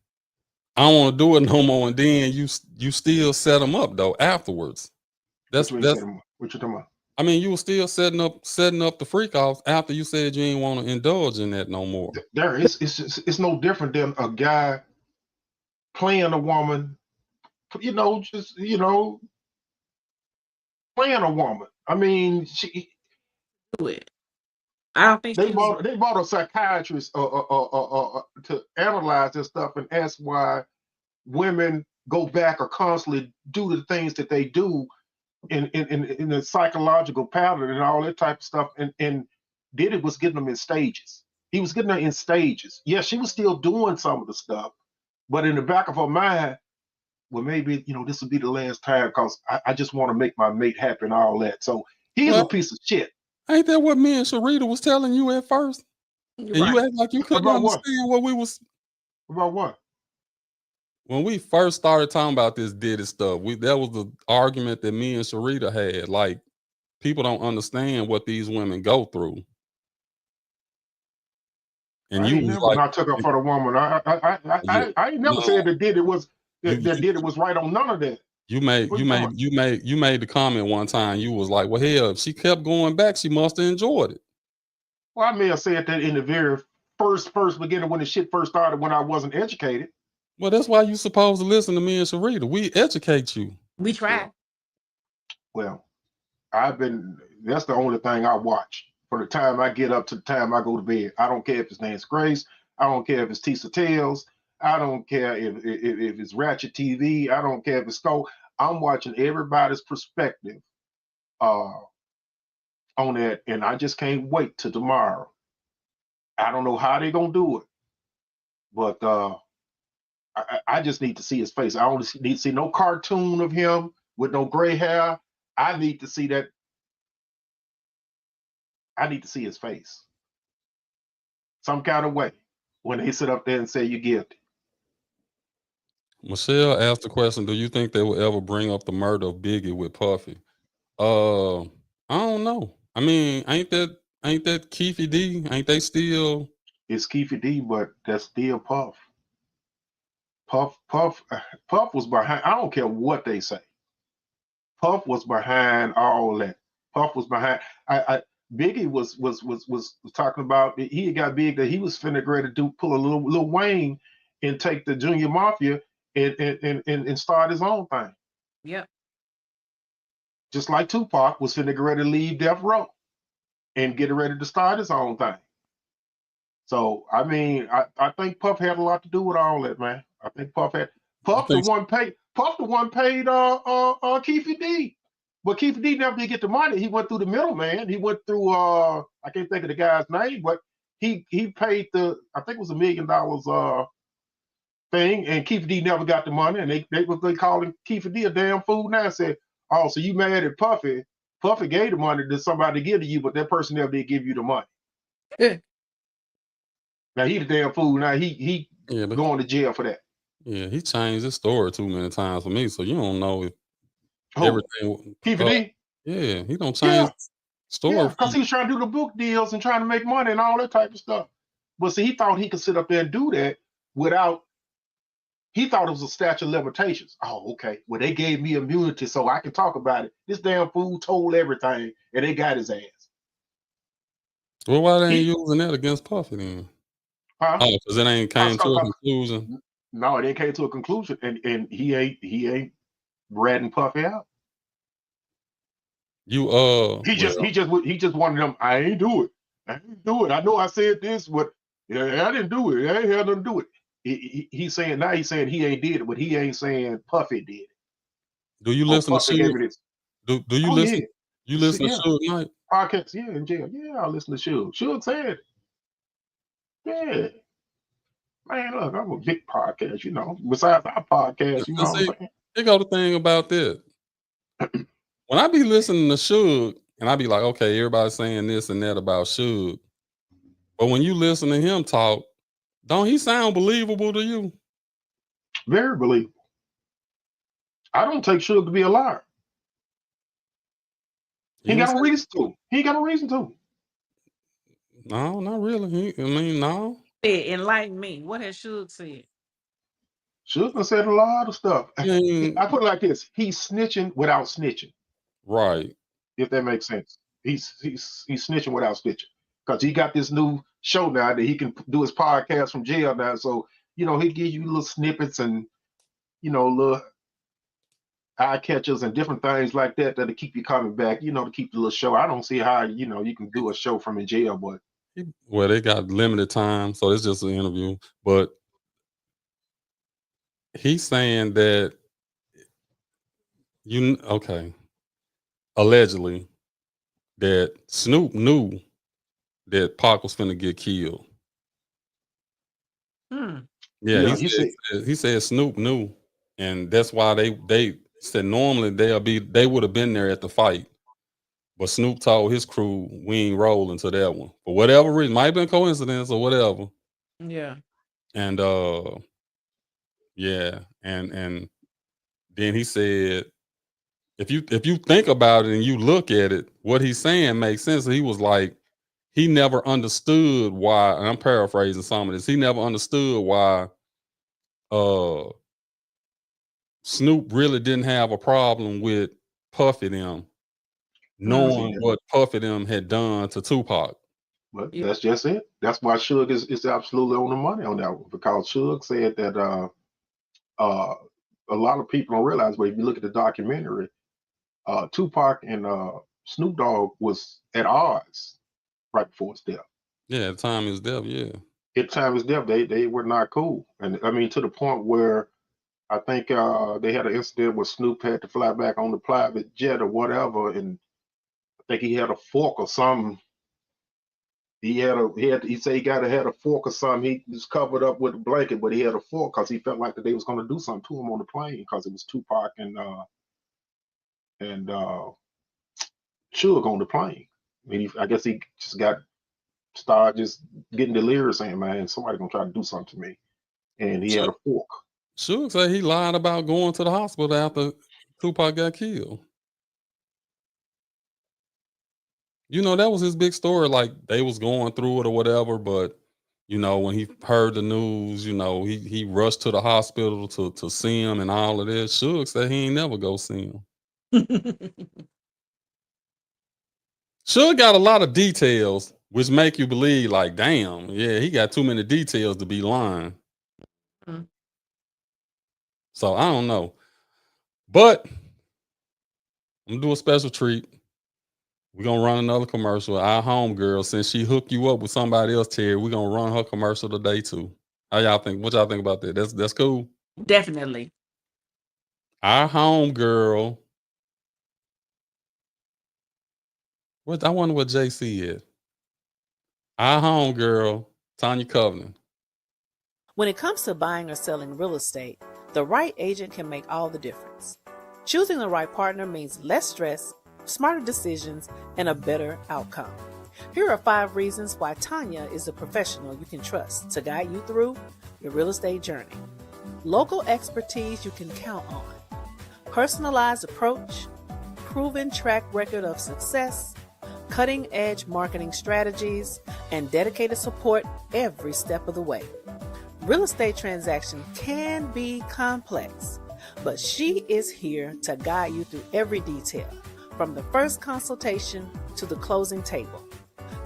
Speaker 2: I don't want to do it no more, and then you still set them up though afterwards.
Speaker 1: What you talking about?
Speaker 2: I mean, you were still setting up the freak offs after you said you ain't want to indulge in that no more.
Speaker 1: It's no different than a guy playing a woman, playing a woman. I mean,
Speaker 3: Do it. I don't think
Speaker 1: they bought a psychiatrist to analyze this stuff and ask why women go back or constantly do the things that they do in the psychological pattern and all that type of stuff. And Diddy was getting them in stages. He was getting her in stages. Yeah, she was still doing some of the stuff, but in the back of her mind, well, maybe this will be the last time because I just want to make my mate happy and all that. So he's a piece of shit.
Speaker 2: Ain't that what me and Sharita was telling you at first? And you act like you couldn't understand what we was.
Speaker 1: About what?
Speaker 2: When we first started talking about this Diddy stuff, that was the argument that me and Sharita had. Like, people don't understand what these women go through. And
Speaker 1: I took up for the woman. I ain't never said that Diddy was Diddy was right on none of that.
Speaker 2: You made the comment one time. You was like, well, hell, if she kept going back, she must have enjoyed it.
Speaker 1: Well, I may have said that in the very first beginning when the shit first started, when I wasn't educated.
Speaker 2: Well, that's why you supposed to listen to me and Sharita. We educate you.
Speaker 3: We try.
Speaker 1: Well, that's the only thing I watch from the time I get up to the time I go to bed. I don't care if it's Nancy Grace. I don't care if it's Tisa Tales. I don't care if it's Ratchet TV. I don't care if it's Skull. I'm watching everybody's perspective on that, and I just can't wait till tomorrow. I don't know how they're gonna do it, but I just need to see his face. I don't need to see no cartoon of him with no gray hair. I need to see that. I need to see his face some kind of way when they sit up there and say you're guilty.
Speaker 2: Michelle asked the question, do you think they will ever bring up the murder of Biggie with Puffy? I don't know. I mean, ain't that Keefy D? Ain't they still?
Speaker 1: It's Keefy D, but that's still Puff. Puff was behind. I don't care what they say. Puff was behind all that. Puff was behind. Biggie was talking about, he got big that he was finna ready to pull a little Wayne and take the Junior Mafia and start his own thing.
Speaker 3: Yep.
Speaker 1: Just like Tupac was finna ready to leave Death Row and get ready to start his own thing. So I mean, I think Puff had a lot to do with all that, man. I think Puff the one paid Keefy D. But Keefy D never did get the money. He went through the middleman. He went through I can't think of the guy's name, but he paid I think it was $1 million thing, and Keefy D never got the money, and they calling Keefy D a damn fool now. Said, oh, so you mad at Puffy? Puffy gave the money to somebody to give to you, but that person never did give you the money. Now he the damn fool. Now he going to jail for that.
Speaker 2: Yeah, he changed his story too many times for me, so you don't know if everything.
Speaker 1: Keefy D?
Speaker 2: Yeah, he don't change story.
Speaker 1: Because he was trying to do the book deals and trying to make money and all that type of stuff. But see, he thought he could sit up there and do that without. He thought it was a statute of limitations. Oh, okay. Well, they gave me immunity so I can talk about it. This damn fool told everything, and they got his ass.
Speaker 2: Well, why they ain't using that against Puffy then?
Speaker 1: Huh?
Speaker 2: Oh, because it ain't came to a conclusion.
Speaker 1: No, it ain't came to a conclusion, and he ain't ratting Puffy out.
Speaker 2: He
Speaker 1: just wanted them. I ain't do it. I know I said this, but I didn't do it. I ain't had nothing to do with it. He's saying he ain't did it, but he ain't saying Puffy did it.
Speaker 2: Do you listen to Suge? Do you listen?
Speaker 1: Yeah.
Speaker 2: You listen to Suge Knight?
Speaker 1: Podcast, yeah, in jail. Yeah, I listen to Suge. Suge said it. Yeah. Man, look, I'm a big podcast, besides our podcast, what I'm saying?
Speaker 2: Here go the thing about this. When I be listening to Suge, and I be like, okay, everybody's saying this and that about Suge. But when you listen to him talk, don't he sound believable to you?
Speaker 1: Very believable. I don't take Suge to be a liar. He got a reason to.
Speaker 2: No, not really. No.
Speaker 3: Enlighten me. What has Suge said?
Speaker 1: Suge done said a lot of stuff.
Speaker 2: I mean,
Speaker 1: I put it like this: he's snitching without snitching.
Speaker 2: right.
Speaker 1: If that makes sense. He's snitching without snitching because he got this new show now that he can do his podcast from jail now. So he gives you little snippets and little eye catchers and different things like that that'll keep you coming back. To keep the little show. I don't see how you can do a show from in jail, but
Speaker 2: Well, they got limited time, so it's just an interview. But he's saying that allegedly that Snoop knew that Pac was finna get killed.
Speaker 3: Hmm.
Speaker 2: Yeah,
Speaker 1: Yeah,
Speaker 2: he said Snoop knew, and that's why they said normally they would have been there at the fight, but Snoop told his crew we ain't rolling to that one for whatever reason. Might have been coincidence or whatever.
Speaker 3: Yeah.
Speaker 2: And yeah, and then he said, if you think about it and you look at it, what he's saying makes sense. He was like, he never understood why, and I'm paraphrasing some of this. He never understood why Snoop really didn't have a problem with Puffy them, knowing what Puffy them had done to Tupac.
Speaker 1: But that's just it. That's why Suge is absolutely on the money on that one, because Suge said that a lot of people don't realize, but if you look at the documentary, Tupac and Snoop Dogg was at odds right before his death.
Speaker 2: Yeah, at the time of his death, yeah.
Speaker 1: At the time of his death, they were not cool. And I mean, to the point where I think they had an incident where Snoop had to fly back on the private jet or whatever, and I think he had a fork or something. He said he had a fork or something. He was covered up with a blanket, but he had a fork because he felt like that they was going to do something to him on the plane because it was Tupac and Suge on the plane. I mean, I guess he just started just getting delirious, saying, "Man, somebody gonna try to do something to me," and he had a fork.
Speaker 2: Suge said he lied about going to the hospital after Tupac got killed. That was his big story. Like they was going through it or whatever, but when he heard the news, he rushed to the hospital to see him and all of this. Suge said he ain't never go see him. Suge got a lot of details, which make you believe, like, damn, yeah, he got too many details to be lying. So I don't know, but I'm gonna do a special treat. We're gonna run another commercial. Our homegirl, since she hooked you up with somebody else, Terry, we're gonna run her commercial today too. How y'all think? What y'all think about that? That's cool.
Speaker 3: Definitely.
Speaker 2: Our homegirl. I wonder what JC is. Our homegirl, Tanya Covenant.
Speaker 5: When it comes to buying or selling real estate, the right agent can make all the difference. Choosing the right partner means less stress, smarter decisions, and a better outcome. Here are 5 reasons why Tanya is the professional you can trust to guide you through your real estate journey. Local expertise you can count on. Personalized approach, proven track record of success, cutting-edge marketing strategies, and dedicated support every step of the way. Real estate transactions can be complex, but she is here to guide you through every detail, from the first consultation to the closing table.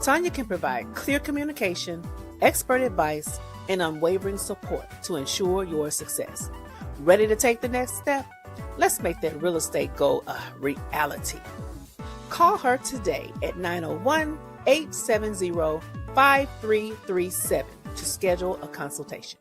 Speaker 5: Tanya can provide clear communication, expert advice, and unwavering support to ensure your success. Ready to take the next step? Let's make that real estate goal a reality. Call her today at 901-870-5337 to schedule a consultation.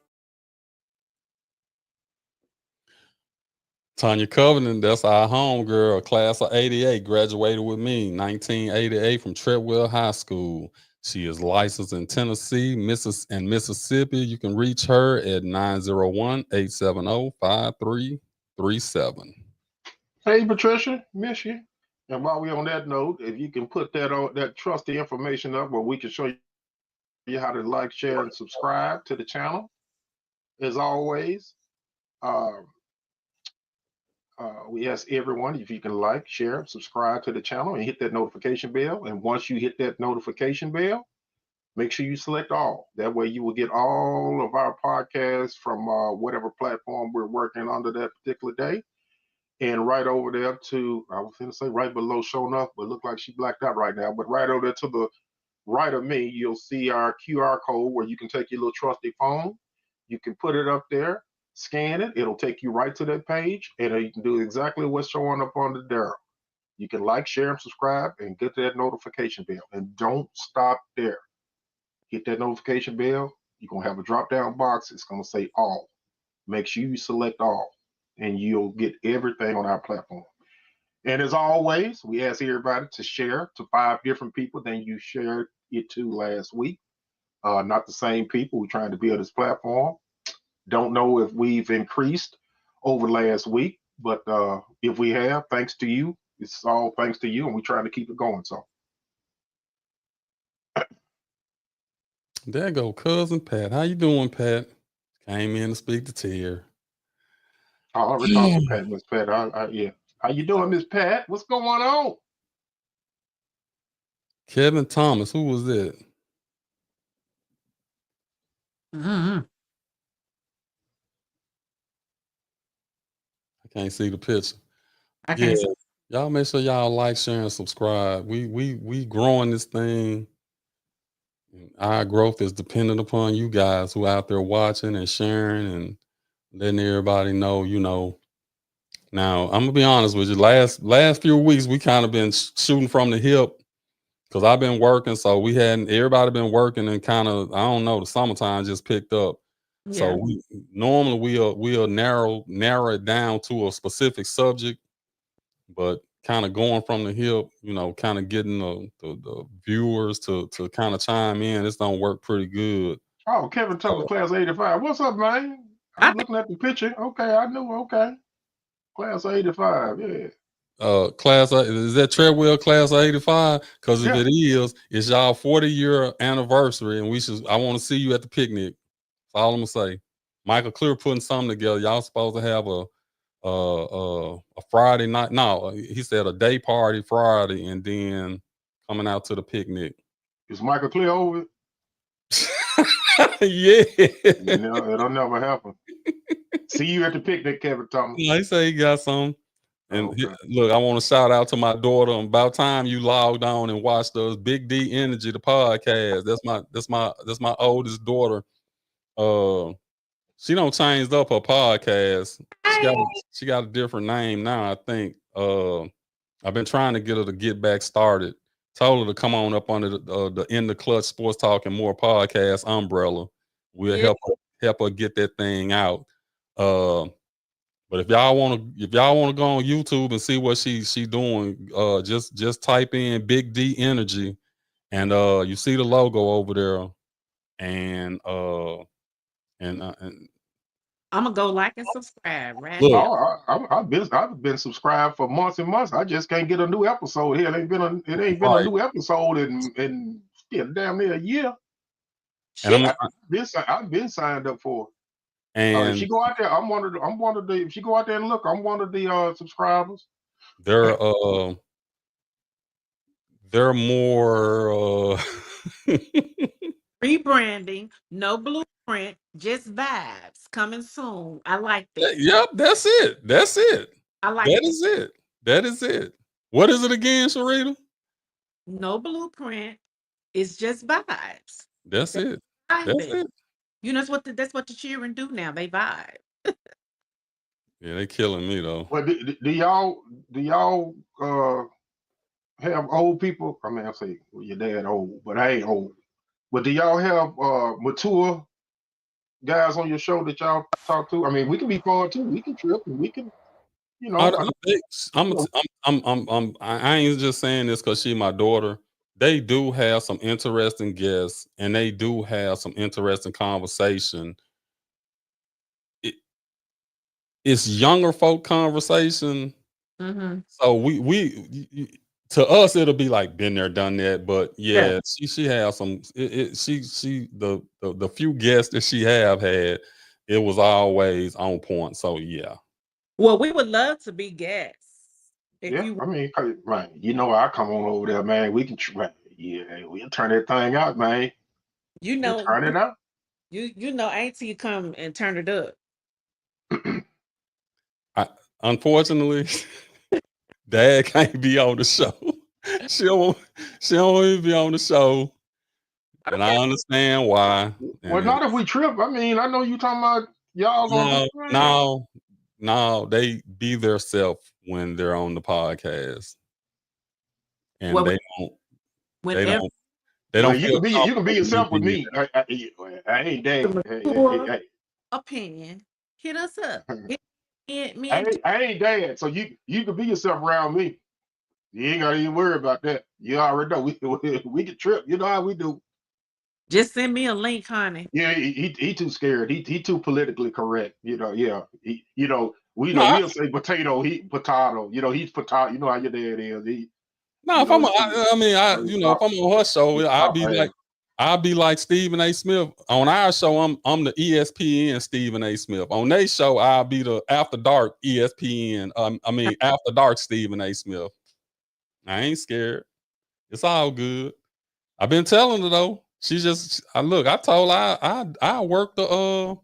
Speaker 2: Tanya Covenant, that's our homegirl, class of 88, graduated with me, 1988 from Treadwell High School. She is licensed in Tennessee, and Mississippi. You can reach her at 901-870-5337.
Speaker 1: Hey, Patricia, miss you. And while we're on that note, if you can put that trusty information up where we can show you how to like, share, and subscribe to the channel. As always, we ask everyone if you can like, share, subscribe to the channel, and hit that notification bell. And once you hit that notification bell, make sure you select all. That way you will get all of our podcasts from whatever platform we're working under that particular day. And right over there to, I was going to say right below showing up, but look like she blacked out right now. But right over there to the right of me, you'll see our QR code where you can take your little trusty phone. You can put it up there, scan it. It'll take you right to that page, and you can do exactly what's showing up on the there. You can like, share, and subscribe, and get that notification bell. And don't stop there. Hit that notification bell. You're going to have a drop-down box. It's going to say all. Make sure you select all, and you'll get everything on our platform. And as always, we ask everybody to share to 5 different people than you shared it to last week. Not the same people. We're trying to build this platform. Don't know if we've increased over last week, but if we have, thanks to you. It's all thanks to you, and we're trying to keep it going. So
Speaker 2: There go cousin Pat. How you doing, Pat? Came in to speak to Tier.
Speaker 1: I already talked to Pat, Miss Pat. Yeah. How you doing, Miss Pat? What's going on?
Speaker 2: Kevin Thomas, who was that?
Speaker 3: Mhm.
Speaker 2: I can't see the picture.
Speaker 3: I
Speaker 2: Yeah,
Speaker 3: can't see.
Speaker 2: y'all make sure y'all like, share, and subscribe. We growing this thing. Our growth is dependent upon you guys who out there watching and sharing and letting everybody know. Now I'm gonna be honest with you. Last few weeks we kind of been shooting from the hip because I've been working, so everybody been working and kind of, I don't know, the summertime just picked up. So
Speaker 3: Yeah.
Speaker 2: normally we'll narrow it down to a specific subject, but kind of going from the hip, kind of getting the viewers to kind of chime in. This don't work pretty good.
Speaker 1: Oh, Kevin Thomas, class 85. What's up, man? I'm looking at the picture. Okay, I knew. Okay. Class 85, yeah.
Speaker 2: Is that Treadwell class of 85? Because if
Speaker 1: Yeah.
Speaker 2: it is, it's y'all 40-year anniversary, and I want to see you at the picnic. That's all I'm gonna say. Michael Clear putting something together. Y'all supposed to have a Friday night. No, he said a day party Friday, and then coming out to the picnic.
Speaker 1: Is Michael Clear over it?
Speaker 2: Yeah.
Speaker 1: No, it'll never happen. See you at the picnic, Kevin Thomas.
Speaker 2: He say he got some. And
Speaker 1: Okay.
Speaker 2: look, I want to shout out to my daughter. About time you logged on and watched us. Big D Energy, the podcast. That's my oldest daughter. She don't changed up her podcast. She got a different name now, I think. I've been trying to get her to get back started. Told her to come on up under the In the Clutch Sports Talk and More podcast umbrella. We'll help her get that thing out. But if y'all want to go on YouTube and see what she doing, just type in Big D Energy, and you see the logo over there, and
Speaker 3: I'm gonna go like and subscribe, right?
Speaker 2: look,
Speaker 1: Oh, I've been subscribed for months and months. I just can't get a new episode here. It ain't been a new episode in damn near a year.
Speaker 2: and
Speaker 1: I've been signed up for it.
Speaker 2: and
Speaker 1: If she go out there, I'm one of the. If she go out there and look, I'm one of the subscribers.
Speaker 2: they're more
Speaker 3: Rebranding, no blueprint, just vibes coming soon. I like that.
Speaker 2: Yep, that's it.
Speaker 3: I like
Speaker 2: That is it. That is it. What is it again, Sharita?
Speaker 3: no blueprint. It's just vibes.
Speaker 2: That's it. That's
Speaker 3: Vibing.
Speaker 2: it.
Speaker 3: You know that's what the children do now. They vibe.
Speaker 2: Yeah, they killing me though.
Speaker 1: Well, do y'all have old people? I mean, I say well, your dad old, but I ain't old. But do y'all have mature guys on your show that y'all talk to? I mean, we can be fun too. We can trip and we can,
Speaker 2: I ain't just saying this because she's my daughter. They do have some interesting guests, and they do have some interesting conversation. It's younger folk conversation, so we to us it'll be like been there, done that. But yeah. She has some. The few guests that she have had, it was always on point. So yeah.
Speaker 3: Well, we would love to be guests.
Speaker 1: I mean, right. I come on over there, man. We can, we'll turn that thing out, man.
Speaker 3: You
Speaker 1: and
Speaker 3: know,
Speaker 1: turn it up.
Speaker 3: you know, Auntie come and turn it up.
Speaker 2: Unfortunately, Dad can't be on the show. she don't even be on the show. And I understand why.
Speaker 1: Well,
Speaker 2: And
Speaker 1: not if we trip. I mean, I know you talking about y'all gonna
Speaker 2: no, they be their self when they're on the podcast. And
Speaker 3: Well,
Speaker 2: they don't
Speaker 3: whenever
Speaker 1: Well,
Speaker 2: feel
Speaker 1: you can be yourself with
Speaker 2: comfortable
Speaker 1: me. I ain't dad.
Speaker 3: the
Speaker 1: Hey,
Speaker 3: mature opinion, hit us up. Me and
Speaker 1: I ain't dad. So you can be yourself around me. You ain't gotta even worry about that. You already know we can trip. You know how we do.
Speaker 3: just send me a link, honey.
Speaker 1: Yeah, he too scared. He too politically correct. You know, yeah.
Speaker 2: No,
Speaker 1: We'll say potato, he potato. You know, he's potato. You know how your dad is.
Speaker 2: if I'm if I'm on her show, I'll be like Stephen A. Smith. On our show, I'm the ESPN Stephen A. Smith. On their show, I'll be the After Dark ESPN. After Dark Stephen A. Smith. I ain't scared. It's all good. I've been telling her though. I told her I work behind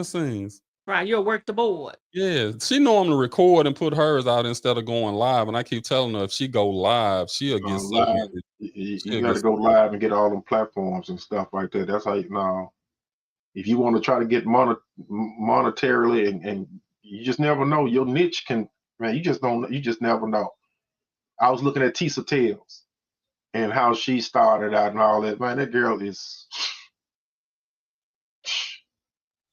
Speaker 2: the scenes.
Speaker 3: Right, you'll work the board.
Speaker 2: Yeah, she normally record and put hers out instead of going live. And I keep telling her if she go live, she'll get
Speaker 1: live. You got to go live and get all them platforms and stuff like that. That's how you know. If you want to try to get monetarily and you just never know, your niche can, man, you just never know. I was looking at Tisa Tales and how she started out and all that. Man, that girl is,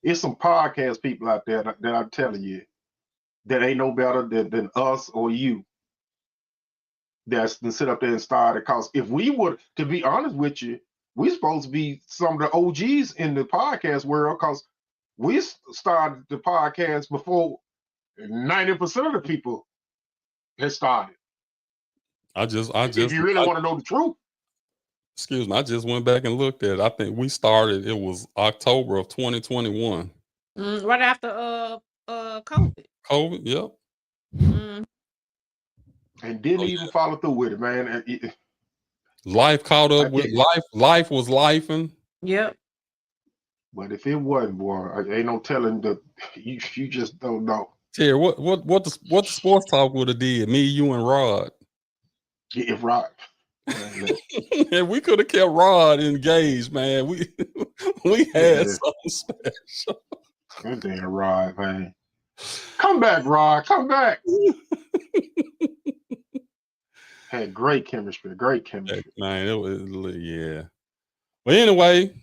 Speaker 1: it's some podcast people out there that I'm telling you that ain't no better than us or you that's been sit up there and started. Because if we would, to be honest with you, we're supposed to be some of the OGs in the podcast world because we started the podcast before 90% of the people had started. If you really want to know the truth.
Speaker 2: Excuse me, I just went back and looked at it. I think we started, it was October of 2021.
Speaker 3: Right after COVID.
Speaker 2: COVID, yep.
Speaker 1: And didn't even follow through with it, man.
Speaker 2: Life caught up with life. Life was lifing.
Speaker 3: Yep.
Speaker 1: But if it wasn't, boy, ain't no telling you just don't know.
Speaker 2: Terry, what the sports talk would have did? Me, you, and Rod.
Speaker 1: If Rod.
Speaker 2: And we could have kept Rod engaged, man. We had something special.
Speaker 1: Good damn Rod, man. Come back, Rod. Come back. Had great chemistry.
Speaker 2: Man, it was, yeah. But anyway,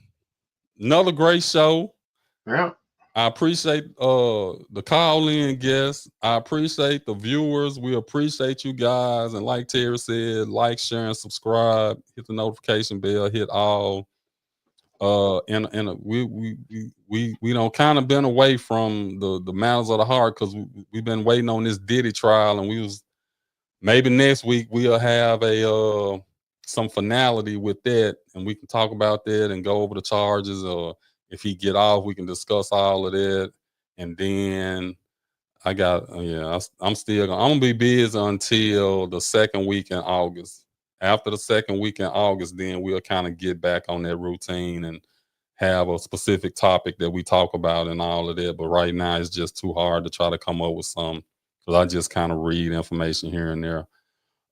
Speaker 2: another great show.
Speaker 1: Yeah.
Speaker 2: I appreciate the call-in guests. I appreciate the viewers. We appreciate you guys. And like Terry said, like, share, and subscribe. Hit the notification bell. Hit all. We don't kind of been away from the matters of the heart because we've been waiting on this Diddy trial, and maybe next week we'll have some finality with that, and we can talk about that and go over the charges, or if he get off, we can discuss all of that. And then I'm gonna be busy until the second week in August. After the second week in August, then we'll kind of get back on that routine and have a specific topic that we talk about and all of that. But right now it's just too hard to try to come up with some, because I just kind of read information here and there.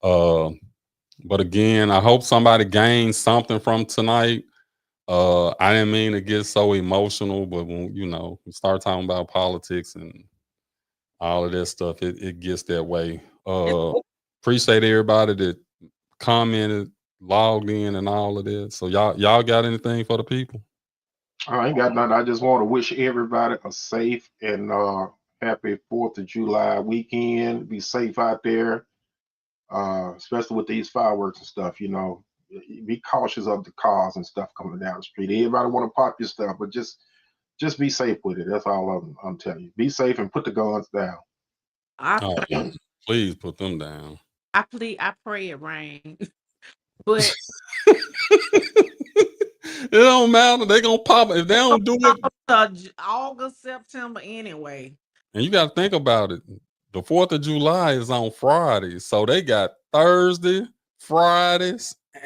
Speaker 2: But again, I hope somebody gained something from tonight. I didn't mean to get so emotional, but when we start talking about politics and all of that stuff, it gets that way. Appreciate everybody that commented, logged in, and all of that. So y'all got anything for the people?
Speaker 1: I ain't got nothing. I just want to wish everybody a safe and happy 4th of July weekend. Be safe out there, especially with these fireworks and stuff. Be cautious of the cars and stuff coming down the street. Everybody want to pop your stuff, but just be safe with it. That's all I'm telling you. Be safe and put the guns down.
Speaker 2: Please put them down.
Speaker 3: I pray it rain. But
Speaker 2: it don't matter. They're gonna pop it if they don't do it.
Speaker 3: August, September anyway.
Speaker 2: And you got to think about it. The 4th of July is on Friday, so they got Thursday, Friday,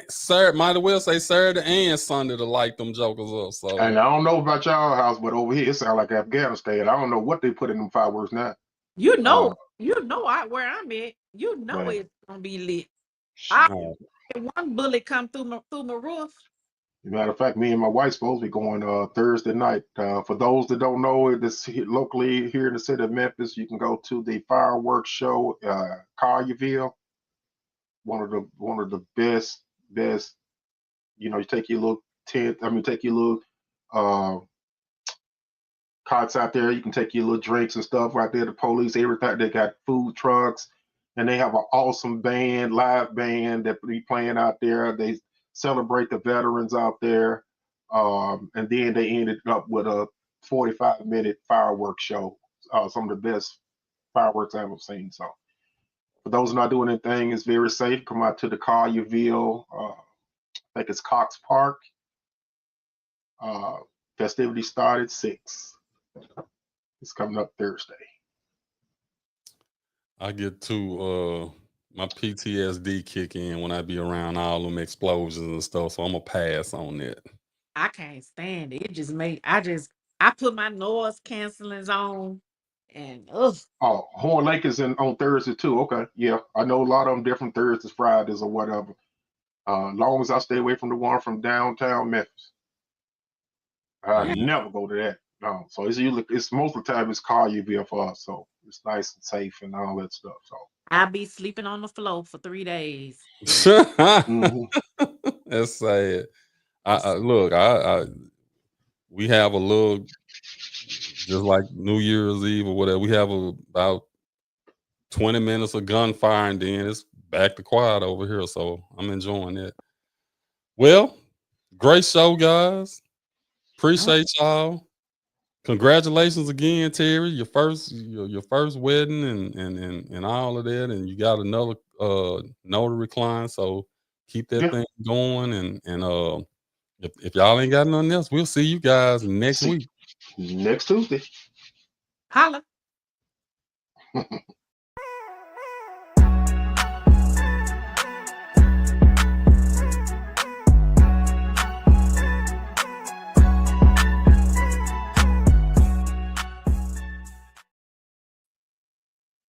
Speaker 2: Sir, might as well say Saturday and Sunday to light them jokers up. So
Speaker 1: And I don't know about y'all house, but over here it sounds like Afghanistan. I don't know what they put in them fireworks now.
Speaker 3: You know,
Speaker 1: Uh,
Speaker 3: where I'm at. You know
Speaker 1: man.
Speaker 3: it's gonna be lit. I
Speaker 2: uh,
Speaker 3: had one bullet come through my roof.
Speaker 1: Matter of fact, me and my wife supposed to be going Thursday night. For those that don't know, locally here in the city of Memphis, you can go to the fireworks show, Collierville. One of the best. You know, you take your little tent. I mean, take your little cots out there. You can take your little drinks and stuff right there. The police, everything. They got food trucks, and they have an awesome band, live band that be playing out there. They celebrate the veterans out there, and then they ended up with a 45-minute fireworks show. Some of the best fireworks I've ever seen. So, for those not doing anything, it's very safe. Come out to the Collierville. I think it's Cox Park. Festivities start at 6. It's coming up Thursday.
Speaker 2: I get to my PTSD kick in when I be around all them explosions and stuff. So I'm gonna pass on that.
Speaker 3: I can't stand it. It just I put my noise cancelings on, and ugh.
Speaker 1: Oh, Horn Lake is on Thursday too. Okay, yeah, I know a lot of them different Thursdays, Fridays, or whatever. As long as I stay away from the one from downtown Memphis, I never go to that. No, so it's most of the time it's Collierville for us, so it's nice and safe and all that stuff. So
Speaker 3: I'll be sleeping on the floor for 3 days.
Speaker 1: mhm.
Speaker 2: That's sad. Look, we have a little, just like New Year's Eve or whatever. We have about 20 minutes of gunfire, and then it's back to quiet over here. So I'm enjoying it. Well, great show, guys. Appreciate y'all. Congratulations again, Terry. Your first wedding and all of that, and you got another notary client. So keep that
Speaker 1: Yeah.
Speaker 2: thing going, and if y'all ain't got nothing else, we'll see you guys next week.
Speaker 1: Next Tuesday.
Speaker 3: Holla.